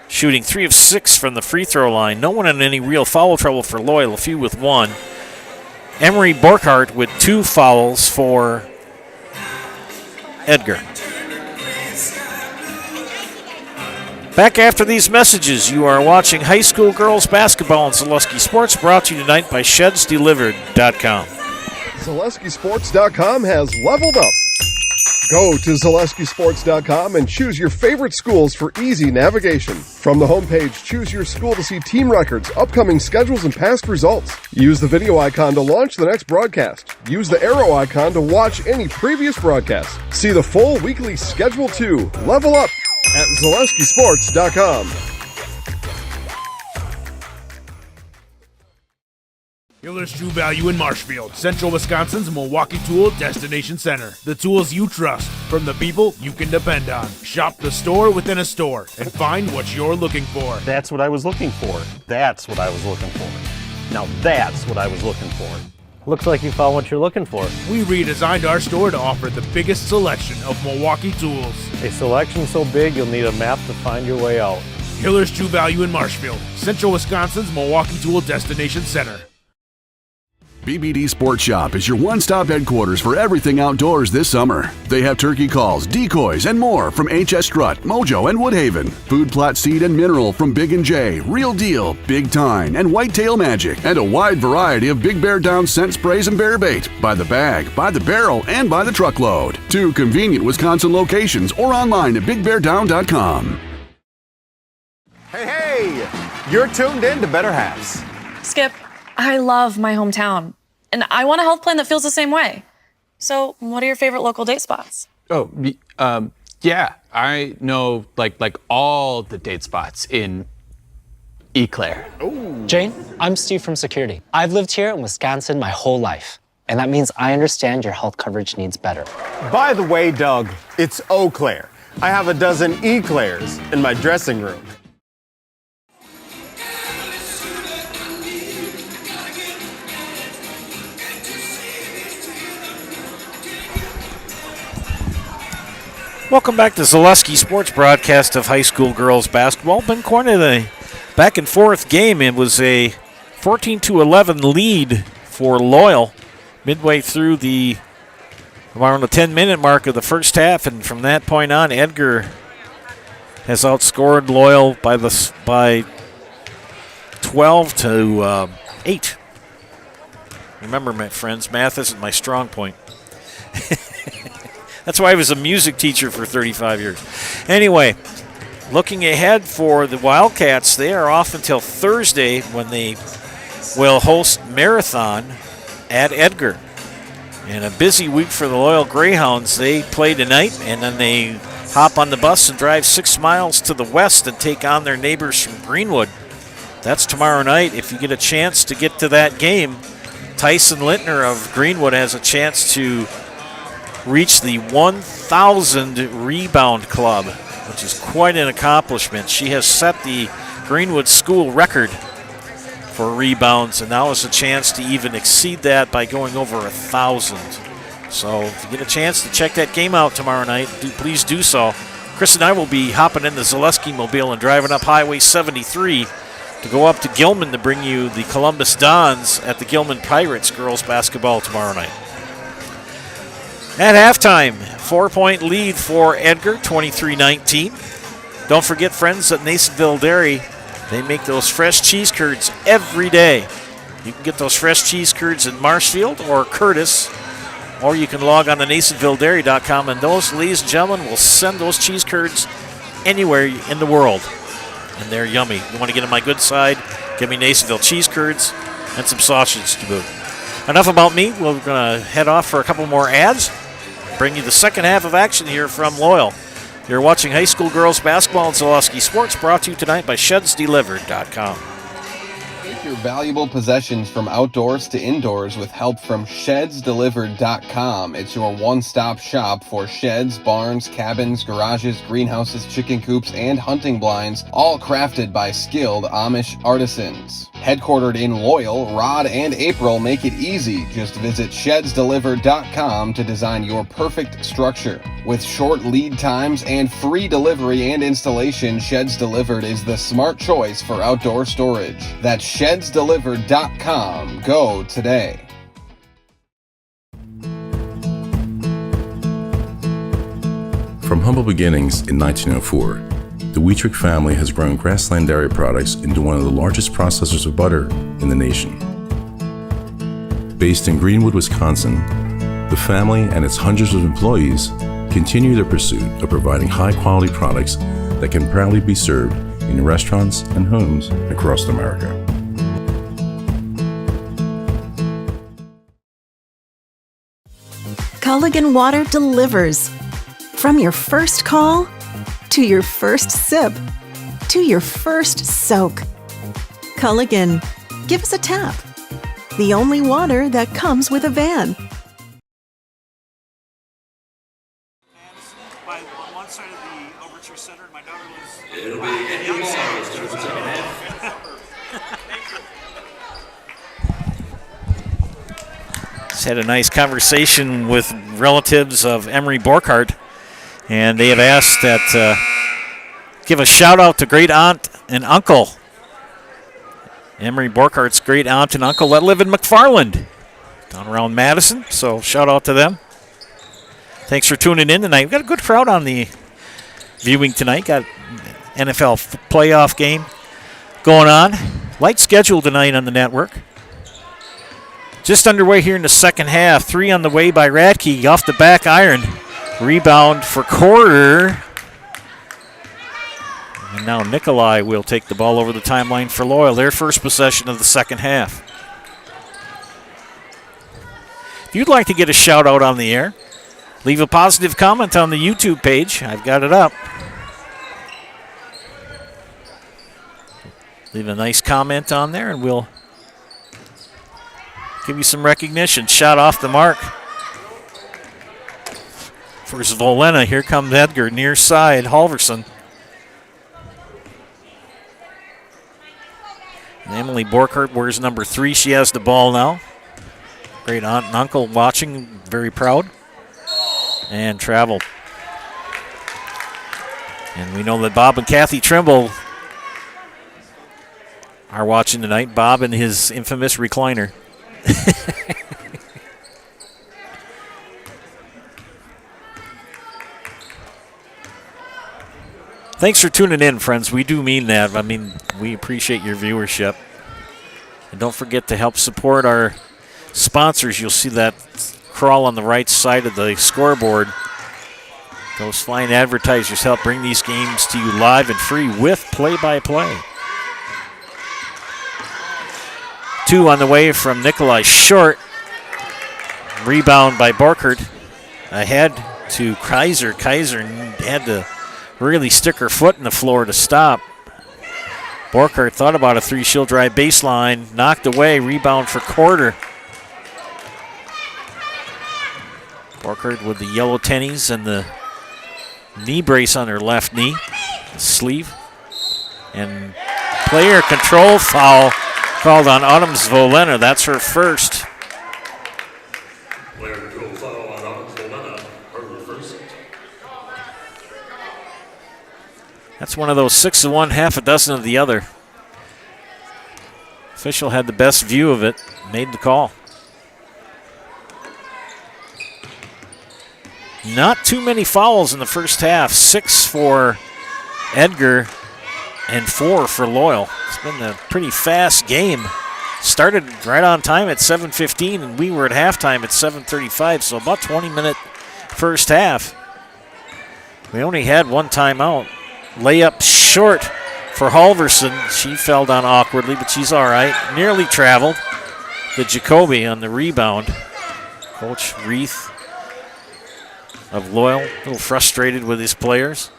A: shooting 3 of 6 from the free throw line. No one in any real foul trouble for Loyal, a few with 1. Emery Borkhardt with 2 fouls for Edgar. Back after these messages, you are watching high school girls basketball on Zaleski Sports, brought to you tonight by ShedsDelivered.com.
C: ZaleskiSports.com has leveled up. Go to ZaleskiSports.com and choose your favorite schools for easy navigation. From the homepage, choose your school to see team records, upcoming schedules, and past results. Use the video icon to launch the next broadcast. Use the arrow icon to watch any previous broadcasts. See the full weekly schedule too. Level up at ZaleskiSports.com.
K: Hiller's True Value in Marshfield, Central Wisconsin's Milwaukee Tool Destination Center. The tools you trust from the people you can depend on. Shop the store within a store and find what you're looking for.
G: That's what I was looking for. That's what I was looking for. Now that's what I was looking for. Looks like you found what you're looking for.
K: We redesigned our store to offer the biggest selection of Milwaukee tools.
G: A selection so big you'll need a map to find your way out.
K: Hiller's True Value in Marshfield, Central Wisconsin's Milwaukee Tool Destination Center.
L: BBD Sports Shop is your one-stop headquarters for everything outdoors this summer. They have turkey calls, decoys, and more from HS Strut, Mojo, and Woodhaven. Food plot seed and mineral from Big & J, Real Deal, Big Time, and Whitetail Magic. And a wide variety of Big Bear Down scent sprays and bear bait. By the bag, by the barrel, and by the truckload. 2 convenient Wisconsin locations or online at BigBearDown.com.
M: Hey, you're tuned in to Better Halves.
N: Skip, I love my hometown, and I want a health plan that feels the same way. So, what are your favorite local date spots?
O: Oh, yeah, I know like all the date spots in Eau Claire.
P: Ooh. Jane, I'm Steve from Security. I've lived here in Wisconsin my whole life, and that means I understand your health coverage needs better.
M: By the way, Doug, it's Eau Claire. I have a dozen Eclairs in my dressing room.
A: Welcome back to Zaleski Sports broadcast of high school girls basketball. Been quite a back and forth game. It was a 14-11 lead for Loyal midway through around the 10-minute mark of the first half, and from that point on, Edgar has outscored Loyal by 12 to 8. Remember, my friends, math isn't my strong point. That's why I was a music teacher for 35 years. Anyway, looking ahead for the Wildcats, they are off until Thursday when they will host Marathon at Edgar. And a busy week for the Loyal Greyhounds. They play tonight, and then they hop on the bus and drive 6 miles to the west and take on their neighbors from Greenwood. That's tomorrow night. If you get a chance to get to that game, Tyson Lintner of Greenwood has a chance to reach the 1,000 rebound club, which is quite an accomplishment. She has set the Greenwood school record for rebounds, and now has a chance to even exceed that by going over 1,000. So if you get a chance to check that game out tomorrow night, please do so. Chris and I will be hopping in the Zaleski Mobile and driving up Highway 73 to go up to Gilman to bring you the Columbus Dons at the Gilman Pirates girls basketball tomorrow night. At halftime, 4-point lead for Edgar, 23-19. Don't forget, friends, at Nasonville Dairy, they make those fresh cheese curds every day. You can get those fresh cheese curds in Marshfield or Curtis, or you can log on to NasonvilleDairy.com, and those, ladies and gentlemen, will send those cheese curds anywhere in the world. And they're yummy. You want to get on my good side, give me Nasonville cheese curds and some sausage to boot. Enough about me. We're going to head off for a couple more ads. Bring you the second half of action here from Loyal. You're watching high school girls basketball and Zaleski Sports, brought to you tonight by ShedsDelivered.com.
Q: Take your valuable possessions from outdoors to indoors with help from ShedsDelivered.com. It's your one-stop shop for sheds, barns, cabins, garages, greenhouses, chicken coops, and hunting blinds, all crafted by skilled Amish artisans. Headquartered in Loyal, Rod and April make it easy. Just visit ShedsDelivered.com to design your perfect structure. With short lead times and free delivery and installation, Sheds Delivered is the smart choice for outdoor storage. That's ShedsDelivered.com. Go today.
E: From humble beginnings in 1904, the Wheatrick family has grown Grassland Dairy Products into one of the largest processors of butter in the nation. Based in Greenwood, Wisconsin, the family and its hundreds of employees continue their pursuit of providing high-quality products that can proudly be served in restaurants and homes across America.
R: Culligan Water delivers. From your first call, to your first sip, to your first soak. Culligan, give us a tap. The only water that comes with a van.
B: It'll be
A: Just had a nice conversation with relatives of Emery Borkhardt, and they have asked that give a shout out to great aunt and uncle. Emery Borkhardt's great aunt and uncle that live in McFarland, down around Madison. So shout out to them. Thanks for tuning in tonight. We've got a good crowd on the viewing tonight. Got NFL playoff game going on. Light schedule tonight on the network. Just underway here in the second half. 3 on the way by Radke off the back iron. Rebound for Quarter. And now Nikolai will take the ball over the timeline for Loyal. Their first possession of the second half. If you'd like to get a shout out on the air, leave a positive comment on the YouTube page. I've got it up. Leave a nice comment on there and we'll give you some recognition. Shot off the mark for Zvolena. Here comes Edgar, near side, Halverson. And Emily Borkhardt wears number 3. She has the ball now. Great aunt and uncle watching, very proud. And travel. And we know that Bob and Kathy Trimble are watching tonight. Bob in his infamous recliner. Thanks for tuning in, friends. We do mean that. I mean, we appreciate your viewership. And don't forget to help support our sponsors. You'll see that crawl on the right side of the scoreboard. Those fine advertisers help bring these games to you live and free with play-by-play. 2 on the way from Nikolai short. Rebound by Borkhardt. Ahead to Kaiser. Kaiser had to really stick her foot in the floor to stop. Borkhardt thought about a 3. She'll drive baseline. Knocked away. Rebound for Quarter. Borkhardt with the yellow tennies and the knee brace on her left knee. Sleeve. And player control foul called on Autumn Zvolena. That's her first.
B: Player control foul on Autumn Zvolena, her first.
A: That's one of those 6 of one, half a dozen of the other. Official had the best view of it, made the call. Not too many fouls in the first half. 6 for Edgar and 4 for Loyal. It's been a pretty fast game. Started right on time at 7:15, and we were at halftime at 7:35, so about 20-minute first half. We only had one timeout. Layup short for Halverson. She fell down awkwardly, but she's all right. Nearly traveled. The Jacoby on the rebound. Coach Reith of Loyal, a little frustrated with his players.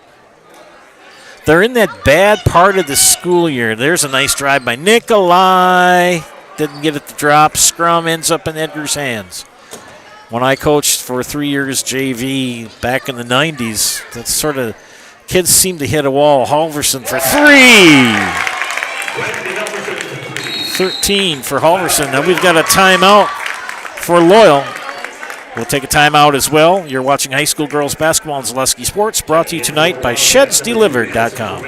A: They're in that bad part of the school year. There's a nice drive by Nikolai. Didn't get it to drop. Scrum ends up in Edgar's hands. When I coached for 3 years JV back in the 90s, that sort of kids seem to hit a wall. Halverson for 3. 13 for Halverson. Now we've got a timeout for Loyal. We'll take a timeout as well. You're watching high school girls basketball on Zaleski Sports, brought to you tonight by ShedsDelivered.com.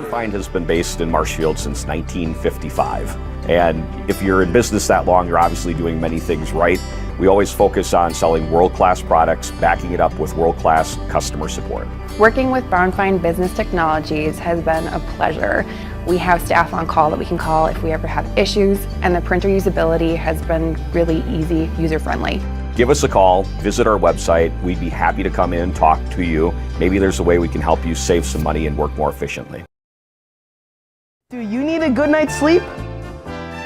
S: Find has been based in Marshfield since 1955. And if you're in business that long, you're obviously doing many things right. We always focus on selling world-class products, backing it up with world-class customer support.
T: Working with Brownfine Business Technologies has been a pleasure. We have staff on call that we can call if we ever have issues, and the printer usability has been really easy, user-friendly.
S: Give us a call, visit our website. We'd be happy to come in, talk to you. Maybe there's a way we can help you save some money and work more efficiently.
U: Do you need a good night's sleep?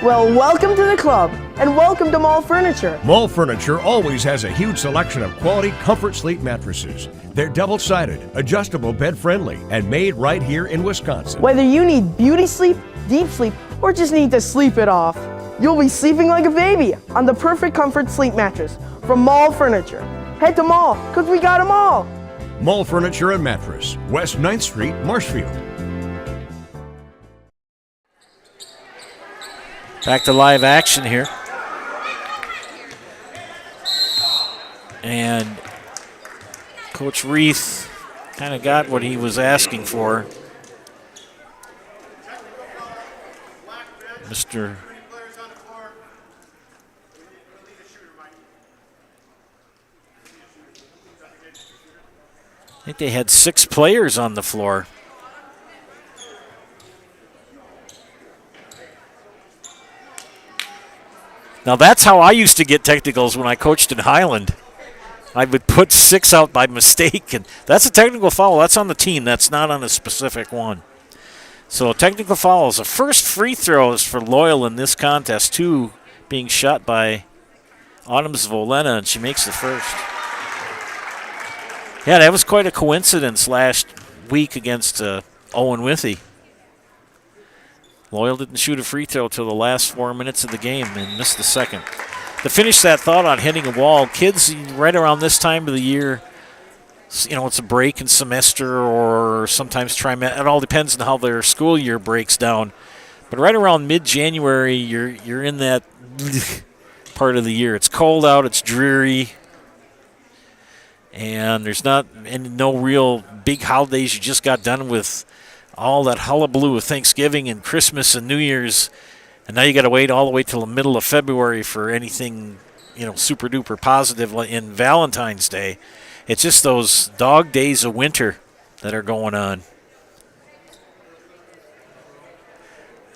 U: Well, welcome to the club, and welcome to Mall Furniture.
V: Mall Furniture always has a huge selection of quality Comfort Sleep mattresses. They're double-sided, adjustable, bed-friendly, and made right here in Wisconsin.
U: Whether you need beauty sleep, deep sleep, or just need to sleep it off, you'll be sleeping like a baby on the perfect Comfort Sleep mattress from Mall Furniture. Head to Mall, because we got them all.
V: Mall Furniture and Mattress, West 9th Street, Marshfield.
A: Back to live action here. And Coach Reith kind of got what he was asking for. Mr. I think they had 6 players on the floor. Now that's how I used to get technicals when I coached in Highland. I would put 6 out by mistake, and that's a technical foul. That's on the team. That's not on a specific one. So technical fouls. The first free throws for Loyal in this contest, 2 being shot by Autumn Zvolena, and she makes the first. Yeah, that was quite a coincidence last week against Owen Withy. Loyal didn't shoot a free throw till the last 4 minutes of the game and missed the second. To finish that thought on hitting a wall, kids right around this time of the year, you know, it's a break in semester or sometimes trimester. It all depends on how their school year breaks down. But right around mid-January, you're in that part of the year. It's cold out, it's dreary, and there's no real big holidays. You just got done with all that hullabaloo of Thanksgiving and Christmas and New Year's, and now you got to wait all the way till the middle of February for anything, you know, super duper positive in Valentine's Day. It's just those dog days of winter that are going on.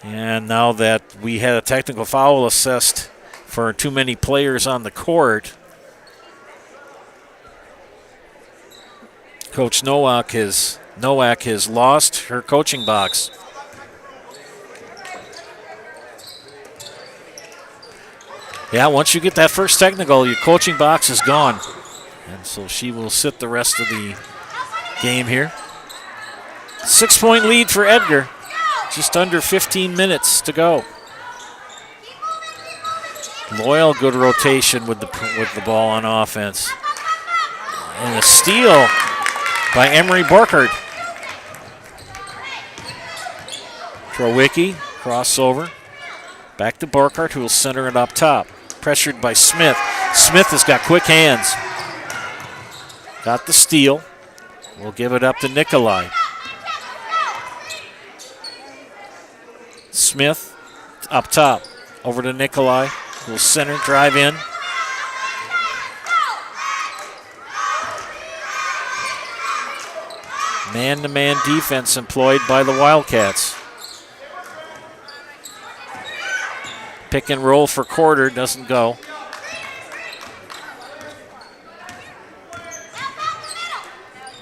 A: And now that we had a technical foul assessed for too many players on the court, Coach Nowak has lost her coaching box. Yeah, once you get that first technical, your coaching box is gone. And so she will sit the rest of the game here. 6-point lead for Edgar. Just under 15 minutes to go. Loyal, good rotation with the ball on offense. And a steal by Emery Borkert. Trowicki, crossover. Back to Borkert, who will center it up top. Pressured by Smith. Smith has got quick hands. Got the steal. We'll give it up to Nikolai. Smith up top. Over to Nikolai. Will center, drive in. Man-to-man defense employed by the Wildcats. Pick and roll for Quarter, doesn't go.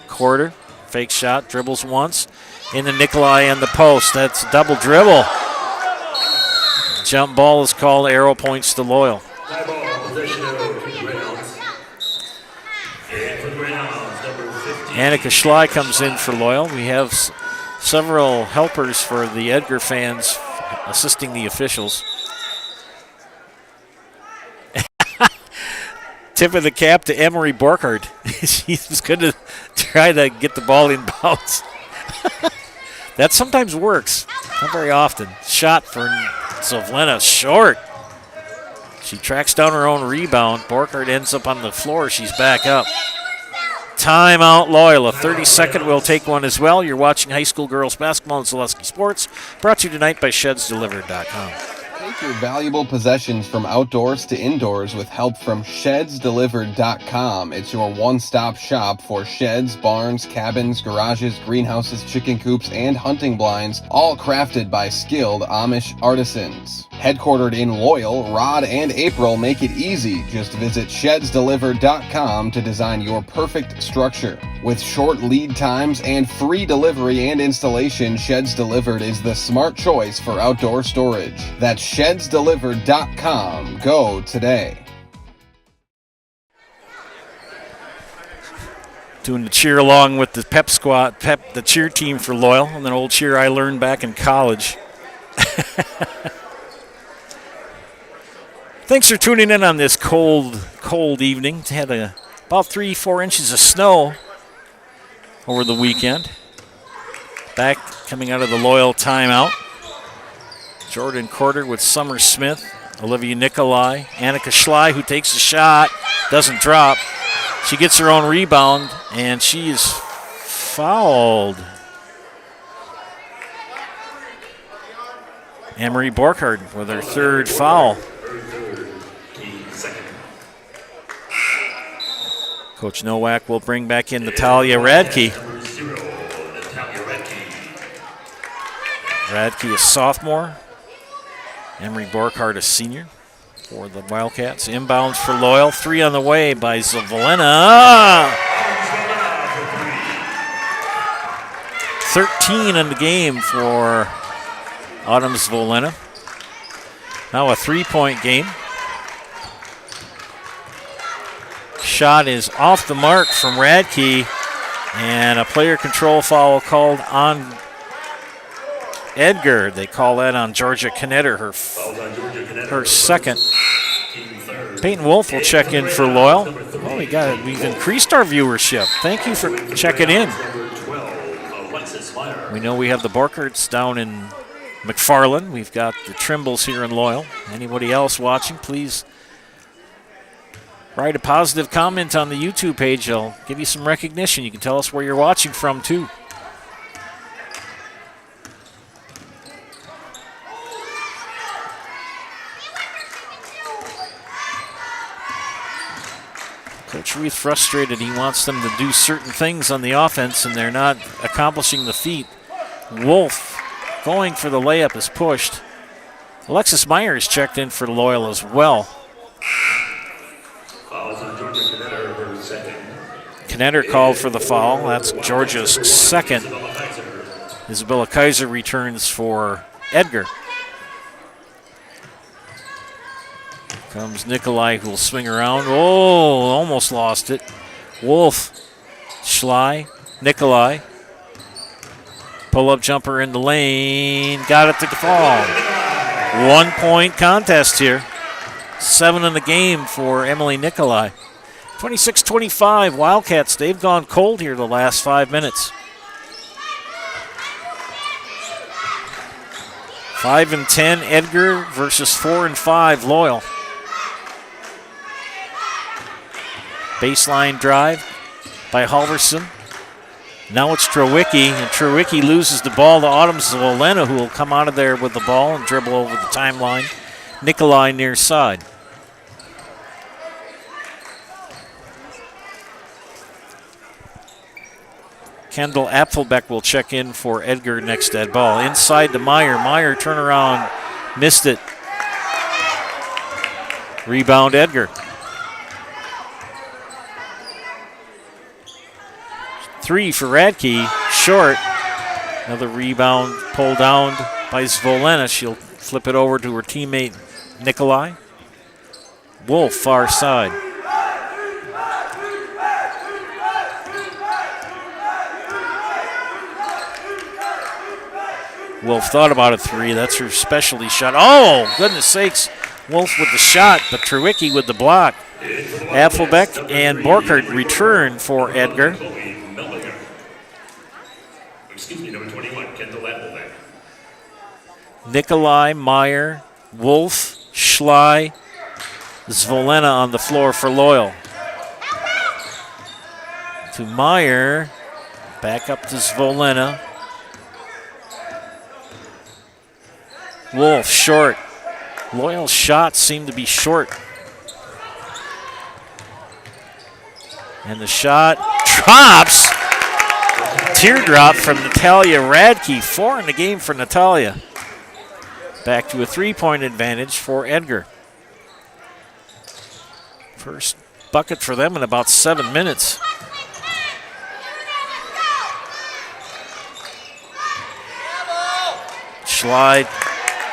A: Quarter, fake shot, dribbles once. Into Nikolai and the post. That's a double dribble. Jump ball is called, arrow points to Loyal.
B: High ball, possession of Greyhounds. And for Greyhounds, number 15.
A: Annika Schley comes in for Loyal. We have several helpers for the Edgar fans assisting the officials. Tip of the cap to Emery Borkhardt. She's going to try to get the ball in bounds. That sometimes works. Not very often. Shot for Zovlena, short. She tracks down her own rebound. Borkhardt ends up on the floor. She's back up. Timeout Loyal. A 30-second will take one as well. You're watching high school girls basketball on Zaleski Sports. Brought to you tonight by ShedsDelivered.com.
Q: Take your valuable possessions from outdoors to indoors with help from ShedsDelivered.com. It's your one-stop shop for sheds, barns, cabins, garages, greenhouses, chicken coops, and hunting blinds, all crafted by skilled Amish artisans. Headquartered in Loyal, Rod and April make it easy. Just visit ShedsDelivered.com to design your perfect structure. With short lead times and free delivery and installation, Sheds Delivered is the smart choice for outdoor storage. That's ShedsDelivered.com. Go today.
A: Doing the cheer along with the pep squad, the cheer team for Loyal, and an old cheer I learned back in college. Thanks for tuning in on this cold evening. It had about 3-4 inches of snow over the weekend. Back coming out of the Loyal timeout. Jordan Quarter with Summer Smith, Olivia Nikolai, Annika Schley, who takes a shot, doesn't drop. She gets her own rebound, and she is fouled. Emery Borkhardt with her third foul. Coach Nowak will bring back in Natalia Radke. Radke, a sophomore. Emery Borkhardt, a senior for the Wildcats. Inbounds for Loyal. 3 on the way by Zavalena. 13 in the game for Autumn Zavalena. Now a 3-point game. Shot is off the mark from Radke, and a player control foul called on Edgar. They call that on Georgia Knetter, her second. Peyton Wolf will check in for Loyal. Oh, we've increased our viewership. Thank you for checking in. We know we have the Borkharts down in McFarland. We've got the Trimbles here in Loyal. Anybody else watching, please write a positive comment on the YouTube page. I'll give you some recognition. You can tell us where you're watching from, too. Coach Reith frustrated. He wants them to do certain things on the offense, and they're not accomplishing the feat. Wolf going for the layup is pushed. Alexis Myers checked in for Loyal as well. Knetter called for the foul. That's Georgia's second. Isabella Kaiser returns for Edgar. Comes Nikolai, who will swing around. Oh, almost lost it. Wolf, Schley, Nikolai. Pull-up jumper in the lane. Got it to fall. 1-point contest here. 7 in the game for Emily Nikolai. 26-25, Wildcats. They've gone cold here the last 5 minutes. 5-10 Edgar versus 4-5 Loyal. Baseline drive by Halverson. Now it's Trowicki, and Trowicki loses the ball to Autumn Zvolena, who will come out of there with the ball and dribble over the timeline. Nikolai near side. Kendall Apfelbeck will check in for Edgar next dead ball. Inside to Meyer. Meyer turnaround, missed it. Rebound Edgar. 3 for Radke, short. Another rebound pulled down by Zvolena. She'll flip it over to her teammate Nikolai. Wolf, far side. Wolf thought about a 3. That's her specialty shot. Oh, goodness sakes. Wolf with the shot, but Trowicki with the block. Apfelbeck and Borkert return for Edgar.
B: Number 21, Kendall Appleback.
A: Nikolai, Meyer, Wolf, Schley, Zvolena on the floor for Loyal. To Meyer, back up to Zvolena. Wolf, short. Loyal's shots seem to be short. And the shot drops. Teardrop from Natalia Radke. 4 in the game for Natalia. Back to a 3-point advantage for Edgar. First bucket for them in about 7 minutes. Schley,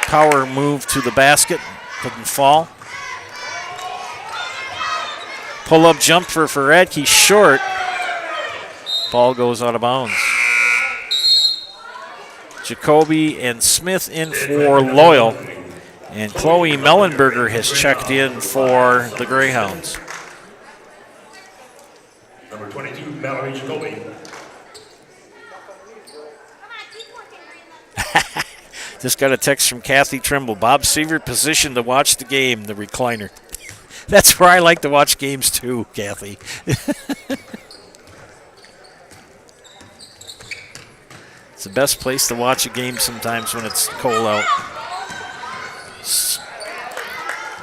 A: power move to the basket. Couldn't fall. Pull-up jumper for Radke, short. Ball goes out of bounds. Jacoby and Smith in for Loyal. And Chloe Mellenberger has checked in for the Greyhounds.
B: Number 22, Mallory Jacoby.
A: Just got a text from Kathy Trimble. Bob's favorite position to watch the game, the recliner. That's where I like to watch games too, Kathy. It's the best place to watch a game sometimes when it's cold out.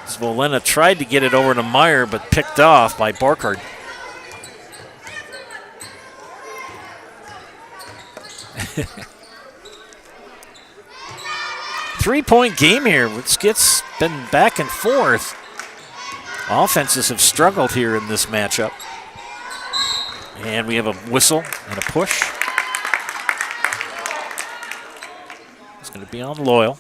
A: Zvolena tried to get it over to Meyer, but picked off by Borkard. Three-point game here. It's been back and forth. Offenses have struggled here in this matchup. And we have a whistle and a push. It's going to be on Loyal.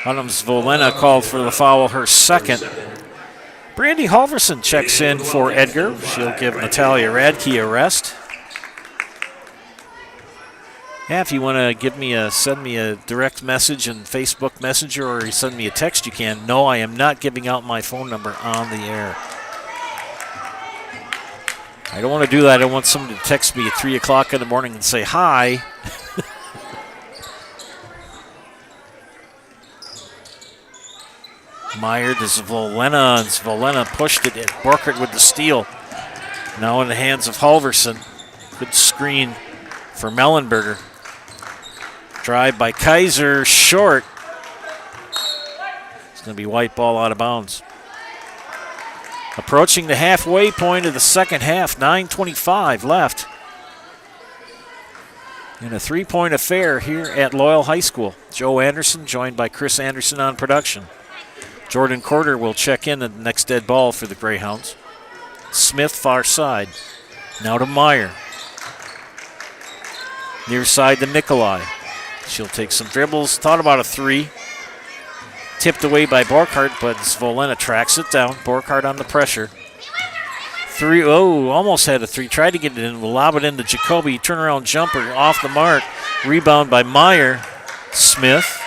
A: Autumn Zvolena called for the foul, her second. Brandy Halverson checks in for Edgar. She'll give Natalia Radke a rest. Yeah, if you want to send me a direct message in Facebook Messenger or you send me a text, you can. No, I am not giving out my phone number on the air. I don't want to do that. I don't want someone to text me at 3 o'clock in the morning and say hi. Meyer to Zvolena, and Zvolena pushed it. Borkert with the steal. Now in the hands of Halverson. Good screen for Mellenberger. Drive by Kaiser, short. It's going to be white ball out of bounds. Approaching the halfway point of the second half, 9:25 left. In a three-point affair here at Loyal High School. Joe Anderson joined by Chris Anderson on production. Jordan Corder will check in at the next dead ball for the Greyhounds. Smith far side. Now to Meyer. Near side to Nikolai. She'll take some dribbles. Thought about a 3. Tipped away by Borkhardt, but Zvolena tracks it down. Borkhardt on the pressure. 3, almost had a 3. Tried to get it in. Will lob it into Jacoby. Turnaround jumper off the mark. Rebound by Meyer. Smith.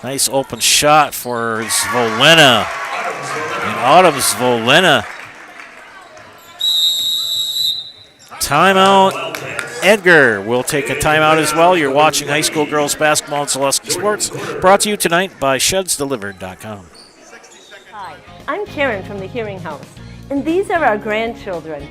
A: Nice open shot for Zvolena. And Autumn Zvolena. Timeout Edgar will take a timeout as well. You're watching high school girls basketball and Zaleski Sports, brought to you tonight by ShedsDelivered.com.
D: Hi, I'm Karen from the Hearing House, and these are our grandchildren.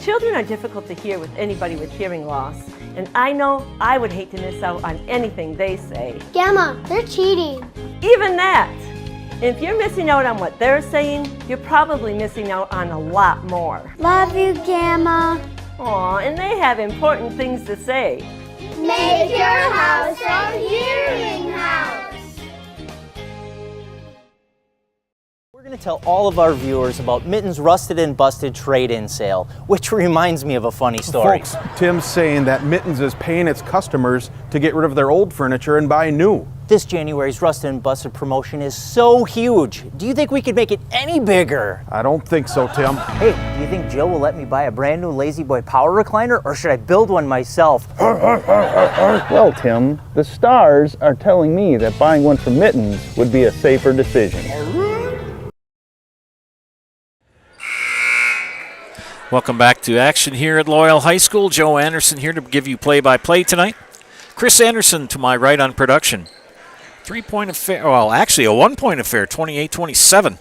D: Children are difficult to hear with anybody with hearing loss, and I know I would hate to miss out on anything they say.
F: Gamma, they're cheating.
D: Even that. If you're missing out on what they're saying, you're probably missing out on a lot more.
F: Love you, Gamma.
D: Aw, and they have important things to say.
F: Make your house a hearing house.
W: We're going to tell all of our viewers about Mitten's Rusted and Busted trade-in sale, which reminds me of a funny story.
X: Folks, Tim's saying that Mittens is paying its customers to get rid of their old furniture and buy new.
W: This January's Rusted and Busted promotion is so huge. Do you think we could make it any bigger?
X: I don't think so, Tim.
W: Hey, do you think Joe will let me buy a brand new Lazy Boy power recliner, or should I build one myself?
Y: Well, Tim, the stars are telling me that buying one from Mittens would be a safer decision.
A: Welcome back to action here at Loyal High School. Joe Anderson here to give you play-by-play tonight. Chris Anderson to my right on production. 3-point affair, well, actually a 1-point affair, 28-27.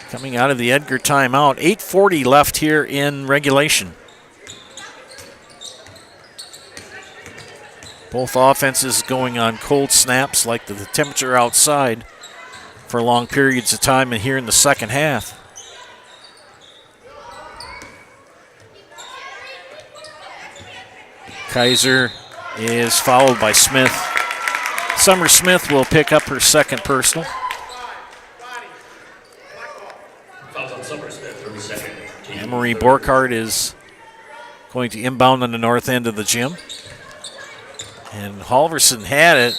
A: Coming out of the Edgar timeout, 8:40 left here in regulation. Both offenses going on cold snaps like the temperature outside for long periods of time and here in the second half. Kaiser is followed by Smith. Summer Smith will pick up her second personal. Emery Borkhardt is going to inbound on the north end of the gym. And Halverson had it,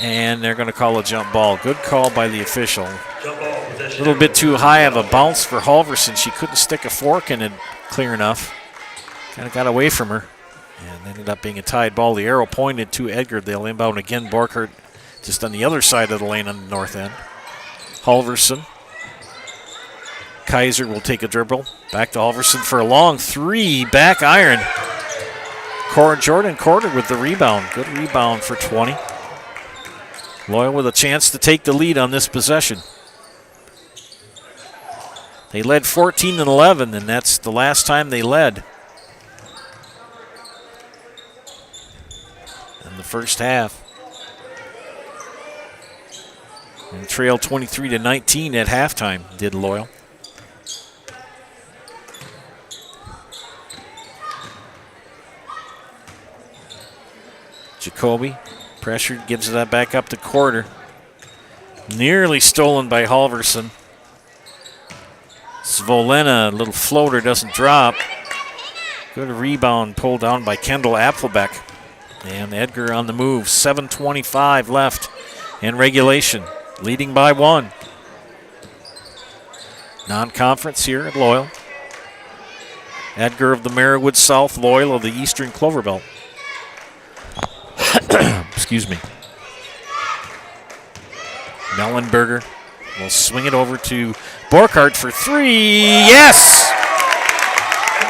A: and they're going to call a jump ball. Good call by the official. A little bit too high of a bounce for Halverson. She couldn't stick a fork in it clear enough. Kind of got away from her. And ended up being a tied ball. The arrow pointed to Edgar. They'll inbound again. Borkhardt just on the other side of the lane on the north end. Halverson. Kaiser will take a dribble. Back to Halverson for a long three. Back iron. Jordan Corder with the rebound. Good rebound for 20. Loyal with a chance to take the lead on this possession. They led 14-11, and that's the last time they led. The first half. And trail 23-19 at halftime, did Loyal. Jacoby, pressured, gives that back up to Corder. Nearly stolen by Halverson. Svolena, a little floater, doesn't drop. Good rebound pulled down by Kendall Apfelbeck. And Edgar on the move. 7:25 left in regulation. Leading by 1. Non-conference here at Loyal. Edgar of the Marywood South, Loyal of the Eastern Clover Belt. Excuse me. Mellenberger will swing it over to Borkhardt for 3. Yes!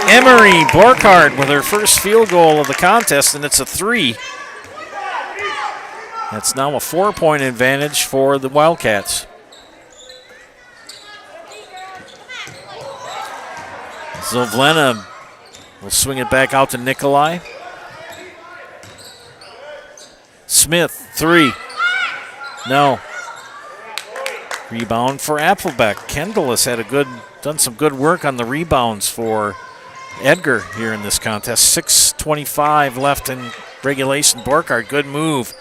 A: Emery Borkhardt with her first field goal of the contest, and it's a 3. That's now a 4-point advantage for the Wildcats. Zovlena will swing it back out to Nikolai. Smith, 3. No. Rebound for Apfelbeck. Kendall has had done some good work on the rebounds for Edgar here in this contest. 6:25 left in regulation. Borkhardt, good move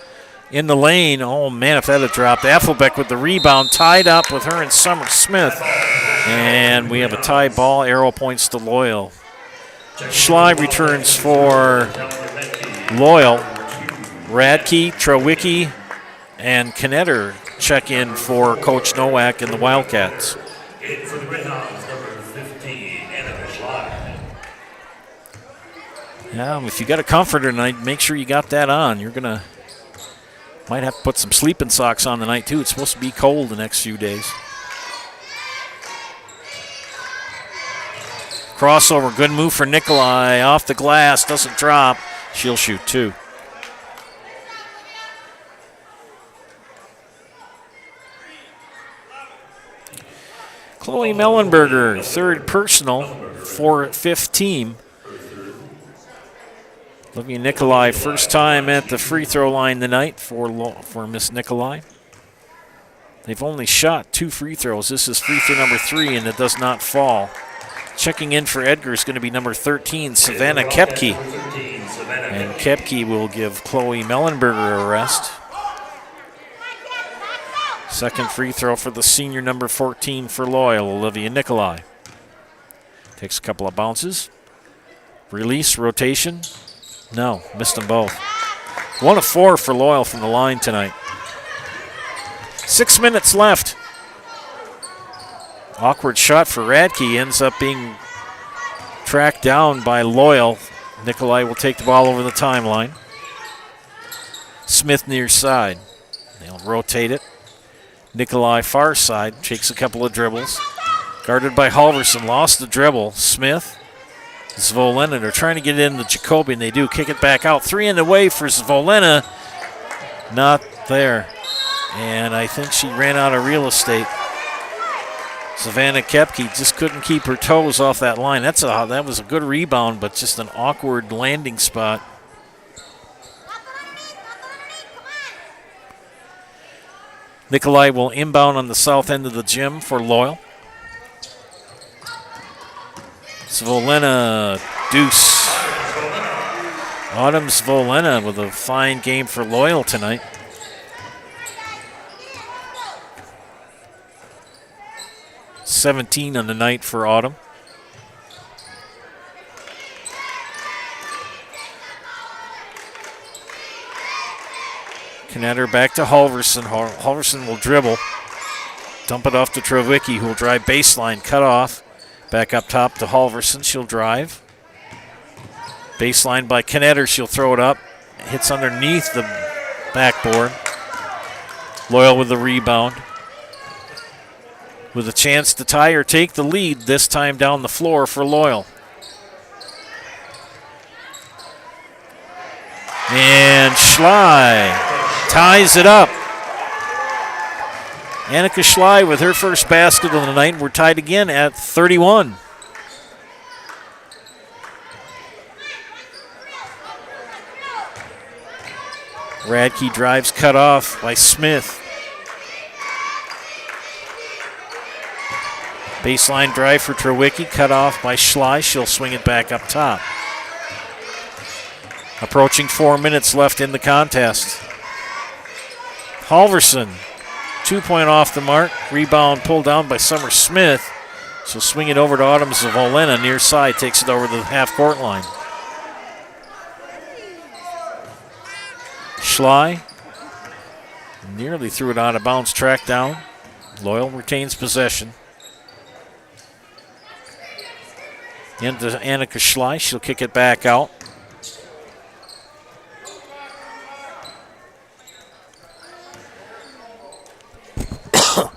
A: in the lane. Oh man, if that had dropped. Apfelbeck with the rebound, tied up with her and Summer Smith. And we have a tie ball. Arrow points to Loyal. Schley returns for Loyal. Radke, Trowicki, and Knetter check in for Coach Nowak and the Wildcats. Yeah, if you got a comforter tonight, make sure you got that on. You're gonna might have to put some sleeping socks on tonight too. It's supposed to be cold the next few days. Crossover, good move for Nikolai. Off the glass, doesn't drop. She'll shoot 2. Chloe Mellenberger, third personal for 5th team. Olivia Nikolai, first time at the free throw line tonight for Miss Nikolai. They've only shot 2 free throws. This is free throw number 3, and it does not fall. Checking in for Edgar is going to be number 13, Savannah Kepke. And Kepke will give Chloe Mellenberger a rest. Second free throw for the senior number 14 for Loyal, Olivia Nikolai. Takes a couple of bounces. Release, rotation. No, missed them both. 1 of 4 for Loyal from the line tonight. 6 minutes left. Awkward shot for Radke, ends up being tracked down by Loyal. Nikolai will take the ball over the timeline. Smith near side. They'll rotate it. Nikolai far side, takes a couple of dribbles. Guarded by Halverson, lost the dribble. Smith, Zvolena, they're trying to get in the Jacoby, and they do. Kick it back out. 3 and away for Zvolena. Not there. And I think she ran out of real estate. Savannah Kepke just couldn't keep her toes off that line. That was a good rebound, but just an awkward landing spot. Nikolai will inbound on the south end of the gym for Loyal. Zvolena, deuce. Autumn Zvolena with a fine game for Loyal tonight. $17 on the night for Autumn. Knetter back to Halverson. Halverson will dribble. Dump it off to Trowicki, who will drive baseline, cut off. Back up top to Halverson. She'll drive. Baseline by Knetter. She'll throw it up. Hits underneath the backboard. Loyal with the rebound. With a chance to tie or take the lead, this time down the floor for Loyal. And Schley ties it up. Annika Schley with her first basket of the night. We're tied again at 31. Radke drives, cut off by Smith. Baseline drive for Trowicki, cut off by Schley. She'll swing it back up top. Approaching 4 minutes left in the contest. Halverson, 2-point off the mark. Rebound pulled down by Summer Smith. So swing it over to Autumn Zvolena near side, takes it over the half-court line. Schley nearly threw it out of bounds, tracked down. Loyal retains possession. Into Annika Schley, she'll kick it back out.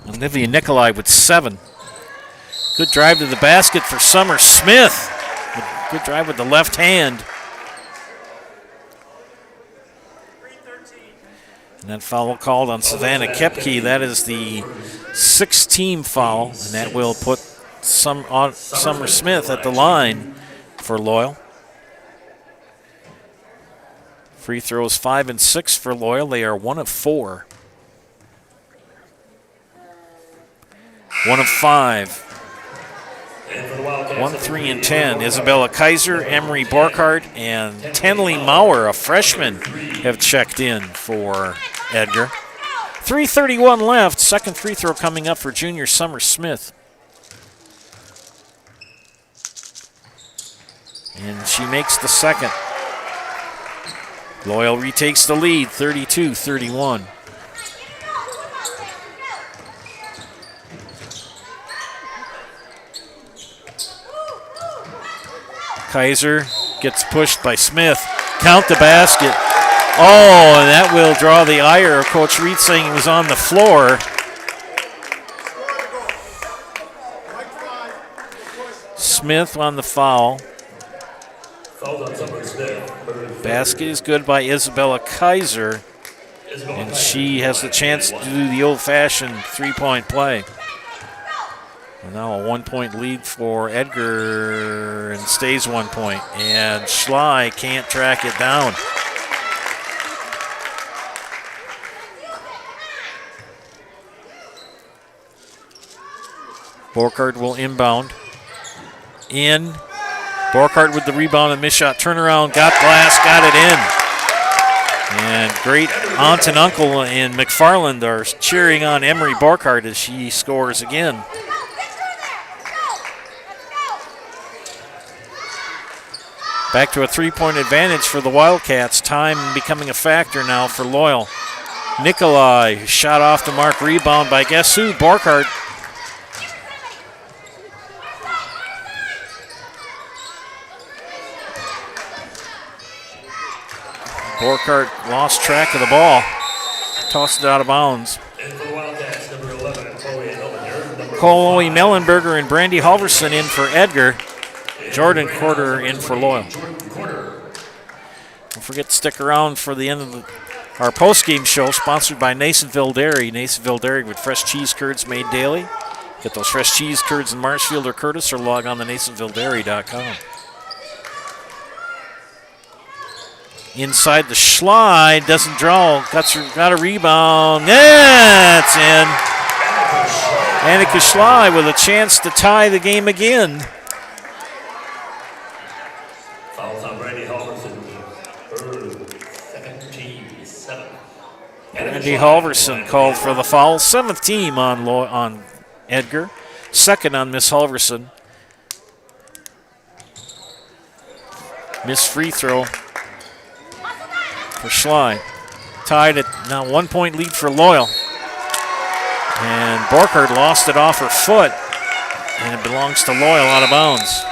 A: Olivia Nikolai with 7. Good drive to the basket for Summer Smith. Good drive with the left hand. And that foul called on Savannah Kepke. That is the 6th team foul, and that will put Summer Smith at the line for Loyal. Free throws 5 and 6 for Loyal. They are 1 of 4. 1 of 5. 1, 3, and 10. Isabella Kaiser, Emery Borkhardt, and Tenley Maurer, a freshman, have checked in for Edgar. 3:31 left. Second free throw coming up for junior Summer Smith. And she makes the second. Loyal retakes the lead, 32-31. Kaiser gets pushed by Smith. Count the basket. Oh, and that will draw the ire of Coach Reed, saying he was on the floor. Smith on the foul.
B: Fouled on Summer Smith.
A: Basket is good by Isabella Kaiser, and she has the chance to do the old-fashioned three-point play. And now a 1-point lead for Edgar, and stays 1 point. And Schley can't track it down. Borkhardt will inbound. In. Borkhardt with the rebound and missed shot. Turnaround, got glass, got it in. And great aunt and uncle in McFarland are cheering on Emery Borkhardt as she scores again. Back to a three-point advantage for the Wildcats. Time becoming a factor now for Loyal. Nikolai shot off the mark, rebound by guess who? Borkhardt. Borkhardt lost track of the ball, tossed it out of bounds.
B: And for the Wildcats, number 11,
A: Chloe Mellenberger and Brandy Halverson in for Edgar. Jordan Corder in for Loyal. Don't forget to stick around for the end of our post-game show, sponsored by Nasonville Dairy. Nasonville Dairy with fresh cheese curds made daily. Get those fresh cheese curds in Marshfield or Curtis, or log on to NasonvilleDairy.com. Inside the Schley, doesn't draw, got a rebound. Yeah, it's in. Annika Schley with a chance to tie the game again.
B: Fouls on Brandy Halverson. 17-7.
A: Brandy Halverson called for the foul. 7th team on Edgar. 2nd on Miss Halverson. Miss free throw for Schley. Tied at now 1 point lead for Loyal. And Borkhardt lost it off her foot, and it belongs to Loyal out of bounds.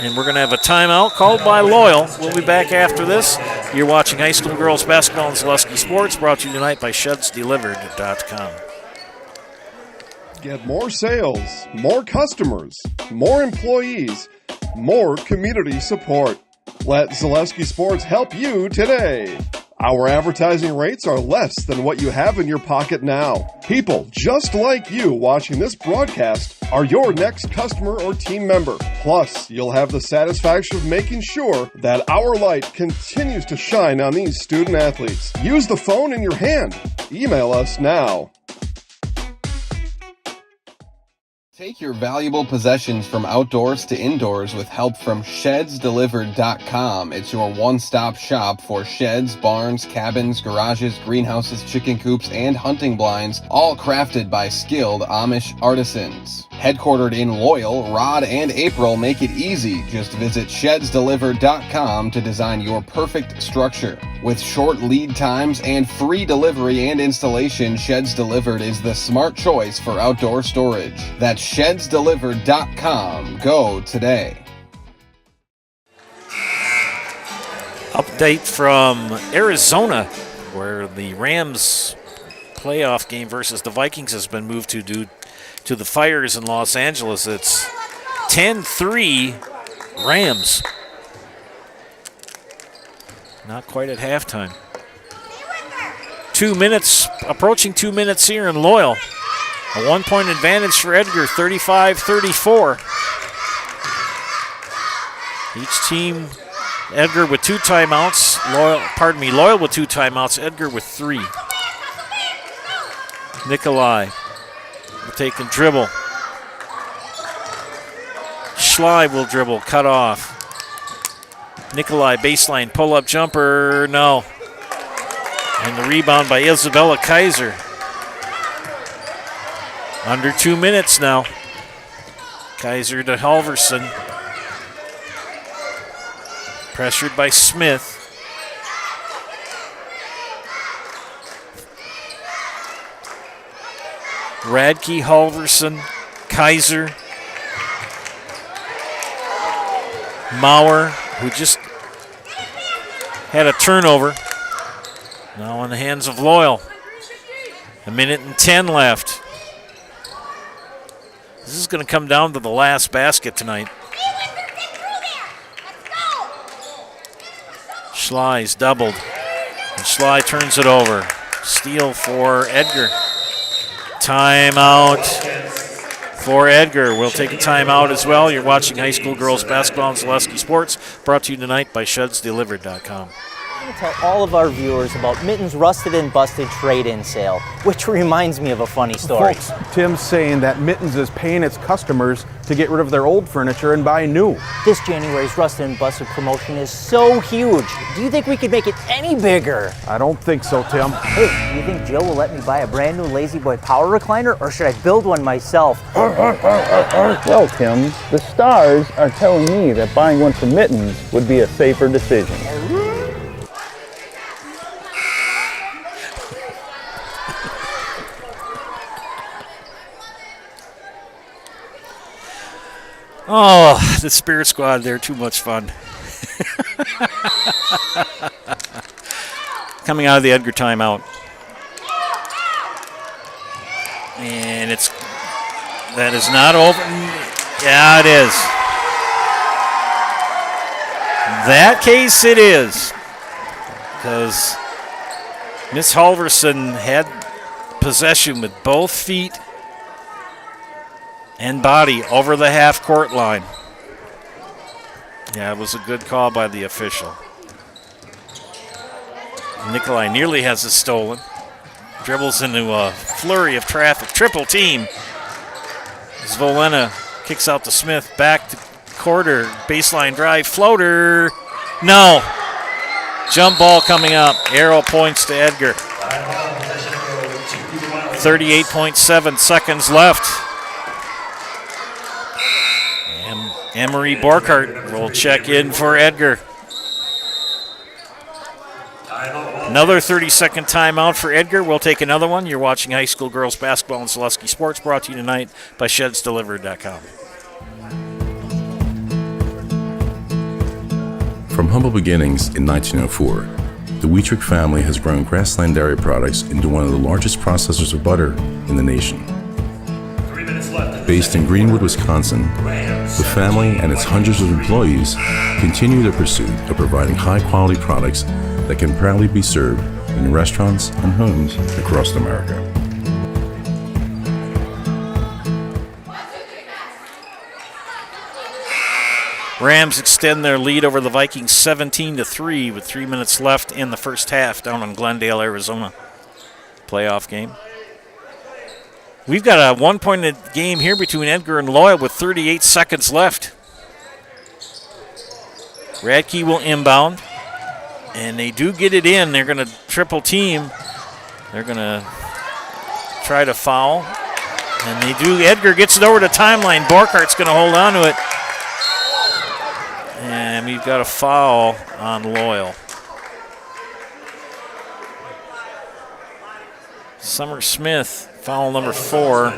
A: And we're going to have a timeout called by Loyal. We'll be back after this. You're watching high school girls basketball and Zaleski Sports, brought to you tonight by ShedsDelivered.com.
C: Get more sales, more customers, more employees, more community support. Let Zaleski Sports help you today. Our advertising rates are less than what you have in your pocket now. People just like you watching this broadcast are your next customer or team member. Plus, you'll have the satisfaction of making sure that our light continues to shine on these student athletes. Use the phone in your hand. Email us now.
Q: Take your valuable possessions from outdoors to indoors with help from ShedsDelivered.com. It's your one-stop shop for sheds, barns, cabins, garages, greenhouses, chicken coops, and hunting blinds, all crafted by skilled Amish artisans. Headquartered in Loyal, Rod and April make it easy. Just visit ShedsDelivered.com to design your perfect structure. With short lead times and free delivery and installation, Sheds Delivered is the smart choice for outdoor storage. That's ShedsDelivered.com. Go today.
A: Update from Arizona, where the Rams playoff game versus the Vikings has been moved due to the fires in Los Angeles. It's 10-3 Rams. Not quite at halftime. 2 minutes, approaching 2 minutes here in Loyal. A 1 point advantage for Edgar, 35-34. Each team, Edgar with 2 timeouts, Loyal with 2 timeouts, Edgar with 3. Nikolai will take and dribble. Schley will dribble, cut off. Nikolai baseline pull-up jumper, no. And the rebound by Isabella Kaiser. Under 2 minutes now. Kaiser to Halverson. Pressured by Smith. Radke, Halverson, Kaiser. Maurer, who just had a turnover. Now in the hands of Loyal. 1 minute and 10 left. This is going to come down to the last basket tonight. Schley's doubled. And Schley turns it over. Steal for Edgar. Timeout for Edgar. We'll take a timeout as well. You're watching high school girls basketball on Zaleski Sports, brought to you tonight by ShedsDelivered.com.
W: I'm going to tell all of our viewers about Mitten's Rusted and Busted trade-in sale, which reminds me of a funny story.
X: Folks, Tim's saying that Mittens is paying its customers to get rid of their old furniture and buy new.
W: This January's Rusted and Busted promotion is so huge. Do you think we could make it any bigger?
X: I don't think so, Tim.
W: Hey, do you think Joe will let me buy a brand new Lazy Boy power recliner, or should I build one myself?
Y: Well, Tim, the stars are telling me that buying one from Mittens would be a safer decision.
A: Oh, the Spirit Squad, they're too much fun. Coming out of the Edgar timeout. And that is not over. Yeah, it is. That case it is. Because Miss Halverson had possession with both feet and body over the half-court line. Yeah, it was a good call by the official. Nikolai nearly has it stolen. Dribbles into a flurry of traffic. Triple team. Zvolena kicks out to Smith. Back to Quarter. Baseline drive. Floater. No. Jump ball coming up. Arrow points to Edgar. 38.7 seconds left. Emery Borkhardt will check in for Edgar. Another 30-second timeout for Edgar. We'll take another one. You're watching high school girls basketball on Zaleski Sports, brought to you tonight by ShedsDelivered.com.
E: From humble beginnings in 1904, the Wheatrick family has grown Grassland Dairy Products into one of the largest processors of butter in the nation. Based in Greenwood, Wisconsin, the family and its hundreds of employees continue their pursuit of providing high-quality products that can proudly be served in restaurants and homes across America.
A: Rams extend their lead over the Vikings 17-3 with 3 minutes left in the first half down in Glendale, Arizona. Playoff game. We've got a one-point game here between Edgar and Loyal with 38 seconds left. Radke will inbound, and they do get it in. They're going to triple team. They're going to try to foul, and they do. Edgar gets it over the timeline. Borkhardt's going to hold on to it, and we've got a foul on Loyal. Summer Smith. Foul number 4.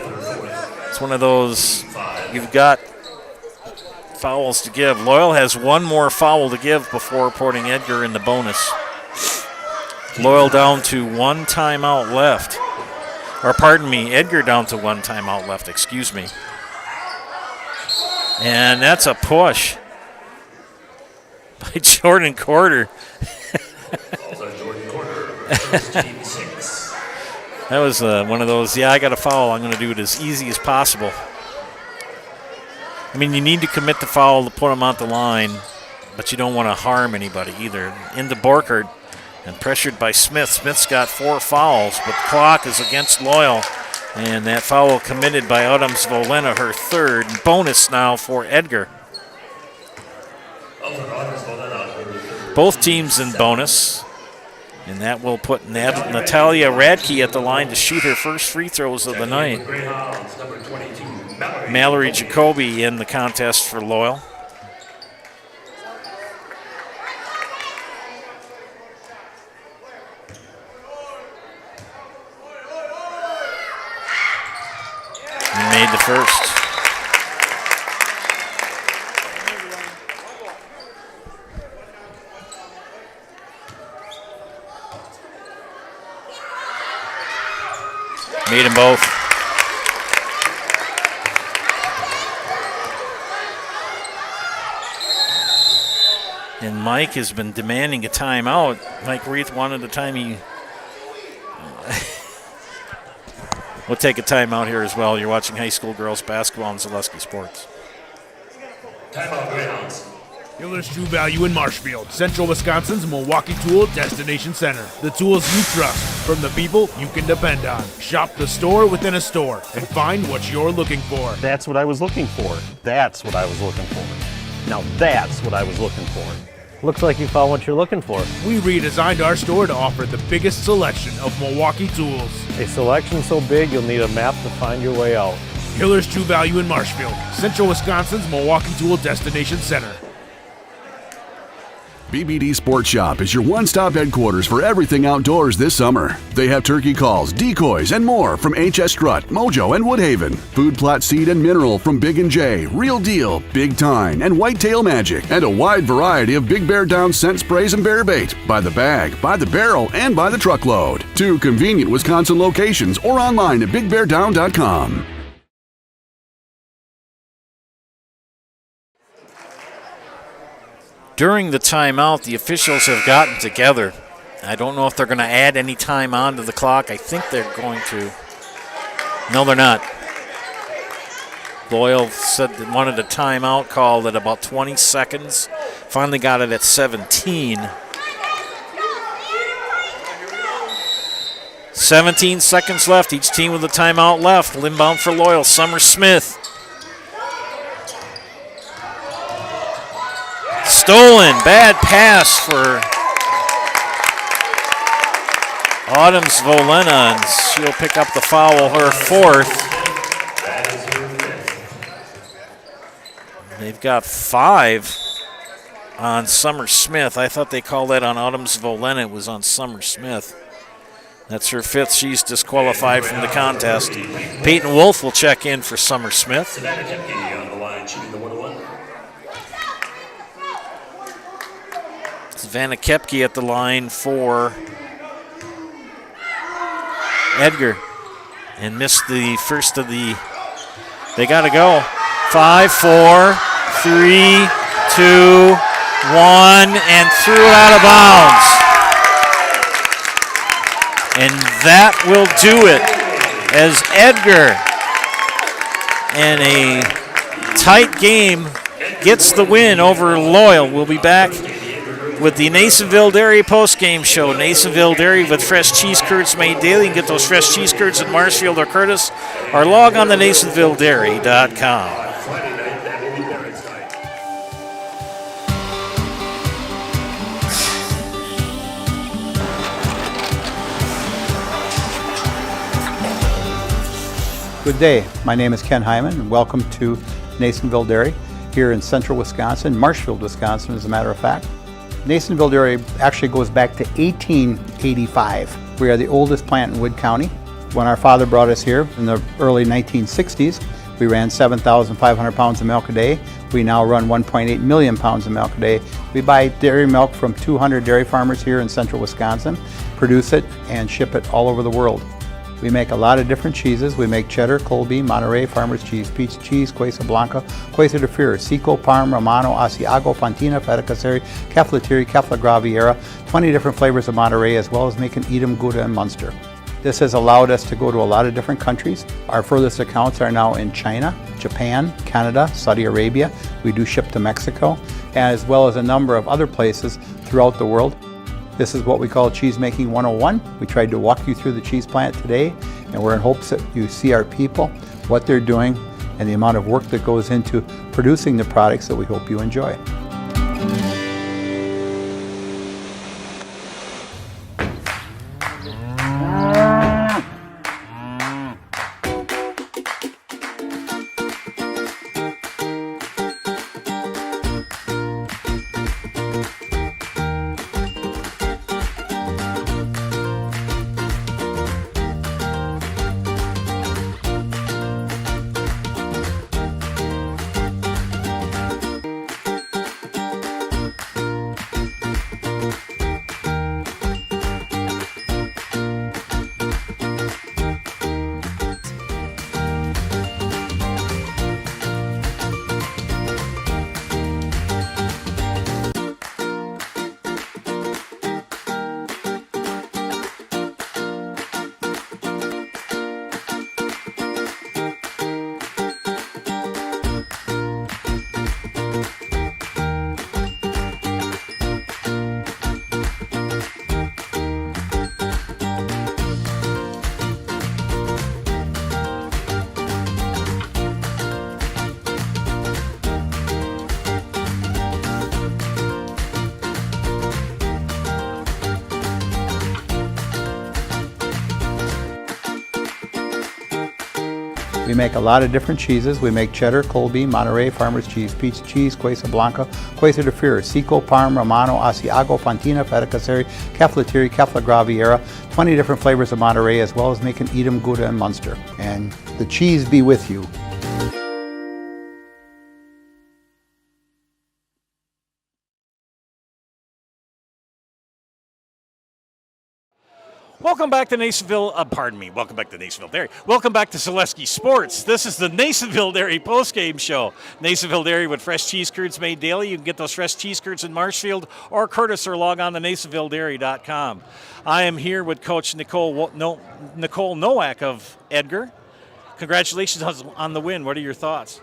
A: It's one of those, you've got fouls to give. Loyal has one more foul to give before putting Edgar in the bonus. Loyal down to one timeout left. Or pardon me, Edgar down to one timeout left, excuse me. And that's a push by Jordan Quarter. That was one of those, I got a foul. I'm going to do it as easy as possible. I mean, you need to commit the foul to put him on the line, but you don't want to harm anybody either. Into Borkhardt and pressured by Smith. Smith's got 4 fouls, but the clock is against Loyal. And that foul committed by Adams Volena, her third. Bonus now for Edgar. Both teams in bonus. And that will put Natalia Radke at the line to shoot her first free throws of the night. Mallory Jacoby in the contest for Loyal. And made the first. Made them both. And Mike has been demanding a timeout. Mike Reith wanted a time. We'll take a timeout here as well. You're watching high school girls basketball on Zaleski Sports.
B: Timeout, Greyhounds.
G: Hiller's True Value in Marshfield, Central Wisconsin's Milwaukee Tool Destination Center. The tools you trust from the people you can depend on. Shop the store within a store and find what you're looking for.
H: That's what I was looking for. That's what I was looking for. Now that's what I was looking for.
I: Looks like you found what you're looking for.
G: We redesigned our store to offer the biggest selection of Milwaukee tools.
I: A selection so big you'll need a map to find your way out.
G: Hiller's True Value in Marshfield, Central Wisconsin's Milwaukee Tool Destination Center.
L: BBD Sports Shop is your one-stop headquarters for everything outdoors this summer. They have turkey calls, decoys, and more from HS Strut, Mojo, and Woodhaven. Food plot seed and mineral from Big & J, Real Deal, Big Time, and Whitetail Magic. And a wide variety of Big Bear Down scent sprays and bear bait. By the bag, by the barrel, and by the truckload. 2 convenient Wisconsin locations or online at BigBearDown.com.
A: During the timeout, the officials have gotten together. I don't know if they're going to add any time onto the clock. I think they're going to. No, they're not. Loyal said they wanted a timeout called at about 20 seconds. Finally got it at 17. 17 seconds left. Each team with a timeout left. Inbound for Loyal, Summer Smith. Stolen, bad pass for Autumns Volena, and she'll pick up the foul, her 4th. They've got 5 on Summer Smith. I thought they called that on Autumns Volena. It was on Summer Smith. That's her 5th. She's disqualified from the contest. Peyton Wolf will check in for Summer Smith.
B: Savannah Kepke on the line, shooting the 1-1.
A: Savannah Kepke at the line for Edgar. And missed the first of the. They got to go. 5, 4, 3, 2, 1, and threw it out of bounds. And that will do it as Edgar, in a tight game, gets the win over Loyal. We'll be back with the Nasonville Dairy post-game show. Nasonville Dairy with fresh cheese curds made daily. You can get those fresh cheese curds at Marshfield or Curtis, or log on to NasonvilleDairy.com.
J: Good day. My name is Ken Hyman, and welcome to Nasonville Dairy here in central Wisconsin, Marshfield, Wisconsin, as a matter of fact. Nasonville Dairy actually goes back to 1885. We are the oldest plant in Wood County. When our father brought us here in the early 1960s, we ran 7,500 pounds of milk a day. We now run 1.8 million pounds of milk a day. We buy dairy milk from 200 dairy farmers here in central Wisconsin, produce it, and ship it all over the world. We make a lot of different cheeses. We make cheddar, Colby, Monterey, Farmer's Cheese, Peach Cheese, Quesa Blanca, Quesa de Freer, Seco, Parm, Romano, Asiago, Fontina, Feta Caseri, Caflatiri, Cafla Graviera, 20 different flavors of Monterey, as well as making Edam, Gouda, and Munster. This has allowed us to go to a lot of different countries. Our furthest accounts are now in China, Japan, Canada, Saudi Arabia. We do ship to Mexico, as well as a number of other places throughout the world. This is what we call Cheese Making 101. We tried to walk you through the cheese plant today, and we're in hopes that you see our people, what they're doing, and the amount of work that goes into producing the products that we hope you enjoy. We make a lot of different cheeses. We make cheddar, Colby, Monterey, Farmer's Cheese, Pizza Cheese, Quesa Blanca, Quesa de Fir, Seco, Parm, Romano, Asiago, Fontina, Feta Caseri, Cafetieri, Cafla Graviera, 20 different flavors of Monterey, as well as making Edam, Gouda, and Munster. And the cheese be with you.
A: Welcome back to Nasonville, welcome back to Nasonville Dairy. Welcome back to Zaleski Sports. This is the Nasonville Dairy postgame show. Nasonville Dairy with fresh cheese curds made daily. You can get those fresh cheese curds in Marshfield or Curtis, or log on to NasonvilleDairy.com. I am here with Coach Nicole Nowak of Edgar. Congratulations on the win. What are your thoughts?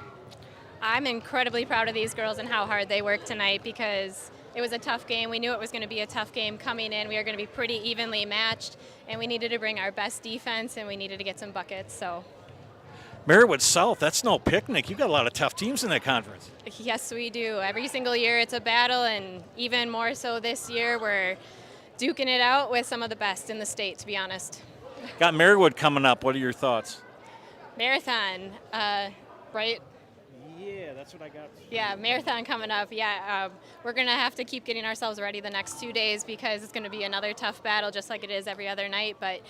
K: I'm incredibly proud of these girls and how hard they worked tonight, because it was a tough game. We knew it was going to be a tough game coming in. We were going to be pretty evenly matched, and we needed to bring our best defense, and we needed to get some buckets. So,
A: Marywood South, that's no picnic. You got a lot of tough teams in that conference.
K: yes, we do. Every single year it's a battle, and even more so this year, we're duking it out with some of the best in the state, to be honest.
A: Got Marywood coming up. What are your thoughts?
K: Marathon, right?
A: Yeah, that's what I got.
K: Yeah, marathon coming up. Yeah, we're going to have to keep getting ourselves ready the next 2 days, because it's going to be another tough battle just like it is every other night. But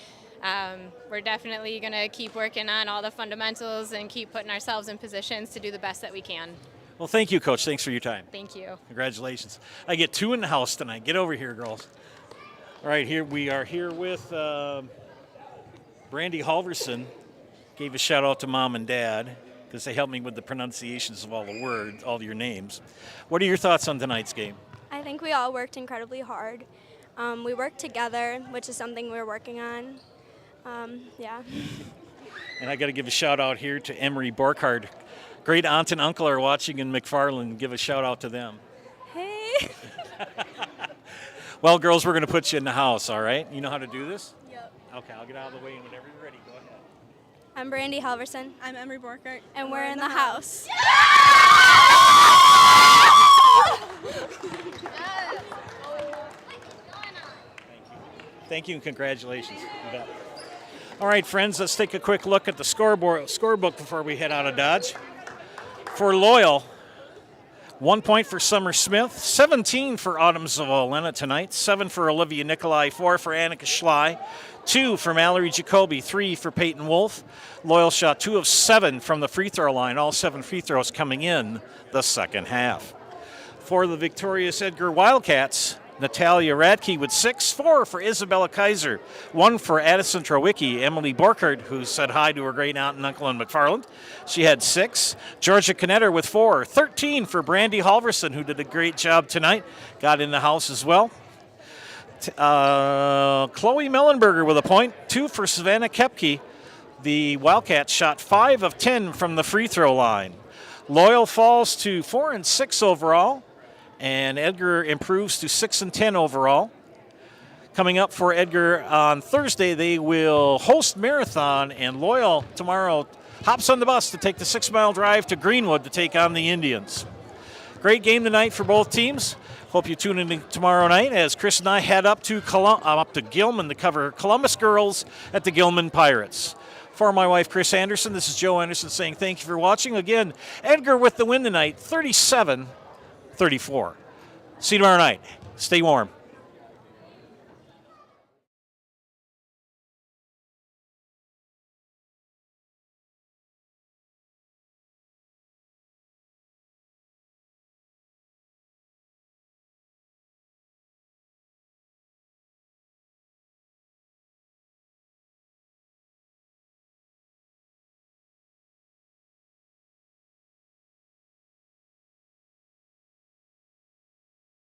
K: we're definitely going to keep working on all the fundamentals and keep putting ourselves in positions to do the best that we can.
A: Well, thank you, Coach. Thanks for your time.
K: Thank you.
A: Congratulations. I get 2 in the house tonight. Get over here, girls. All right, here we are here with Brandy Halverson. Gave a shout out to Mom and Dad, because they helped me with the pronunciations of all the words, all your names. What are your thoughts on tonight's game?
M: I think we all worked incredibly hard. We worked together, which is something we're working on. Yeah.
A: And I got to give a shout out here to Emery Borkhardt. Great aunt and uncle are watching in McFarland. Give a shout out to them.
M: Hey.
A: Well, girls, we're going to put you in the house, all right? You know how to do this?
M: Yep.
A: Okay, I'll get out of the way, and whenever you're ready, go ahead.
M: I'm Brandy Halverson. I'm Emery Borkhardt. And we're in the house.
A: Thank you and congratulations. You bet. All right, friends, let's take a quick look at the scorebook before we head out of Dodge. For Loyal, 1 point for Summer Smith, 17 for Autumn Zavalena tonight, 7 for Olivia Nikolai, 4 for Annika Schley, 2 for Mallory Jacoby, 3 for Peyton Wolf. Loyal shot 2 of 7 from the free throw line, all 7 free throws coming in the second half. For the victorious Edgar Wildcats, Natalia Radke with 6, 4 for Isabella Kaiser, 1 for Addison Trowicki. Emily Borkhardt, who said hi to her great aunt and uncle in McFarland, she had 6. Georgia Knetter with 4, 13 for Brandy Halverson, who did a great job tonight, got in the house as well. Chloe Mellenberger with a point, 2 for Savannah Kepke. The Wildcats shot 5 of 10 from the free throw line. Loyal falls to 4 and 6 overall, and Edgar improves to 6 and 10 overall. Coming up for Edgar on Thursday, they will host Marathon, and Loyal tomorrow hops on the bus to take the 6-mile drive to Greenwood to take on the Indians. Great game tonight for both teams. Hope you tune in tomorrow night as Chris and I head up to Gilman to cover Columbus girls at the Gilman Pirates. For my wife, Chris Anderson, this is Joe Anderson saying thank you for watching. Again, Edgar with the win tonight, 37-34. See you tomorrow night. Stay warm.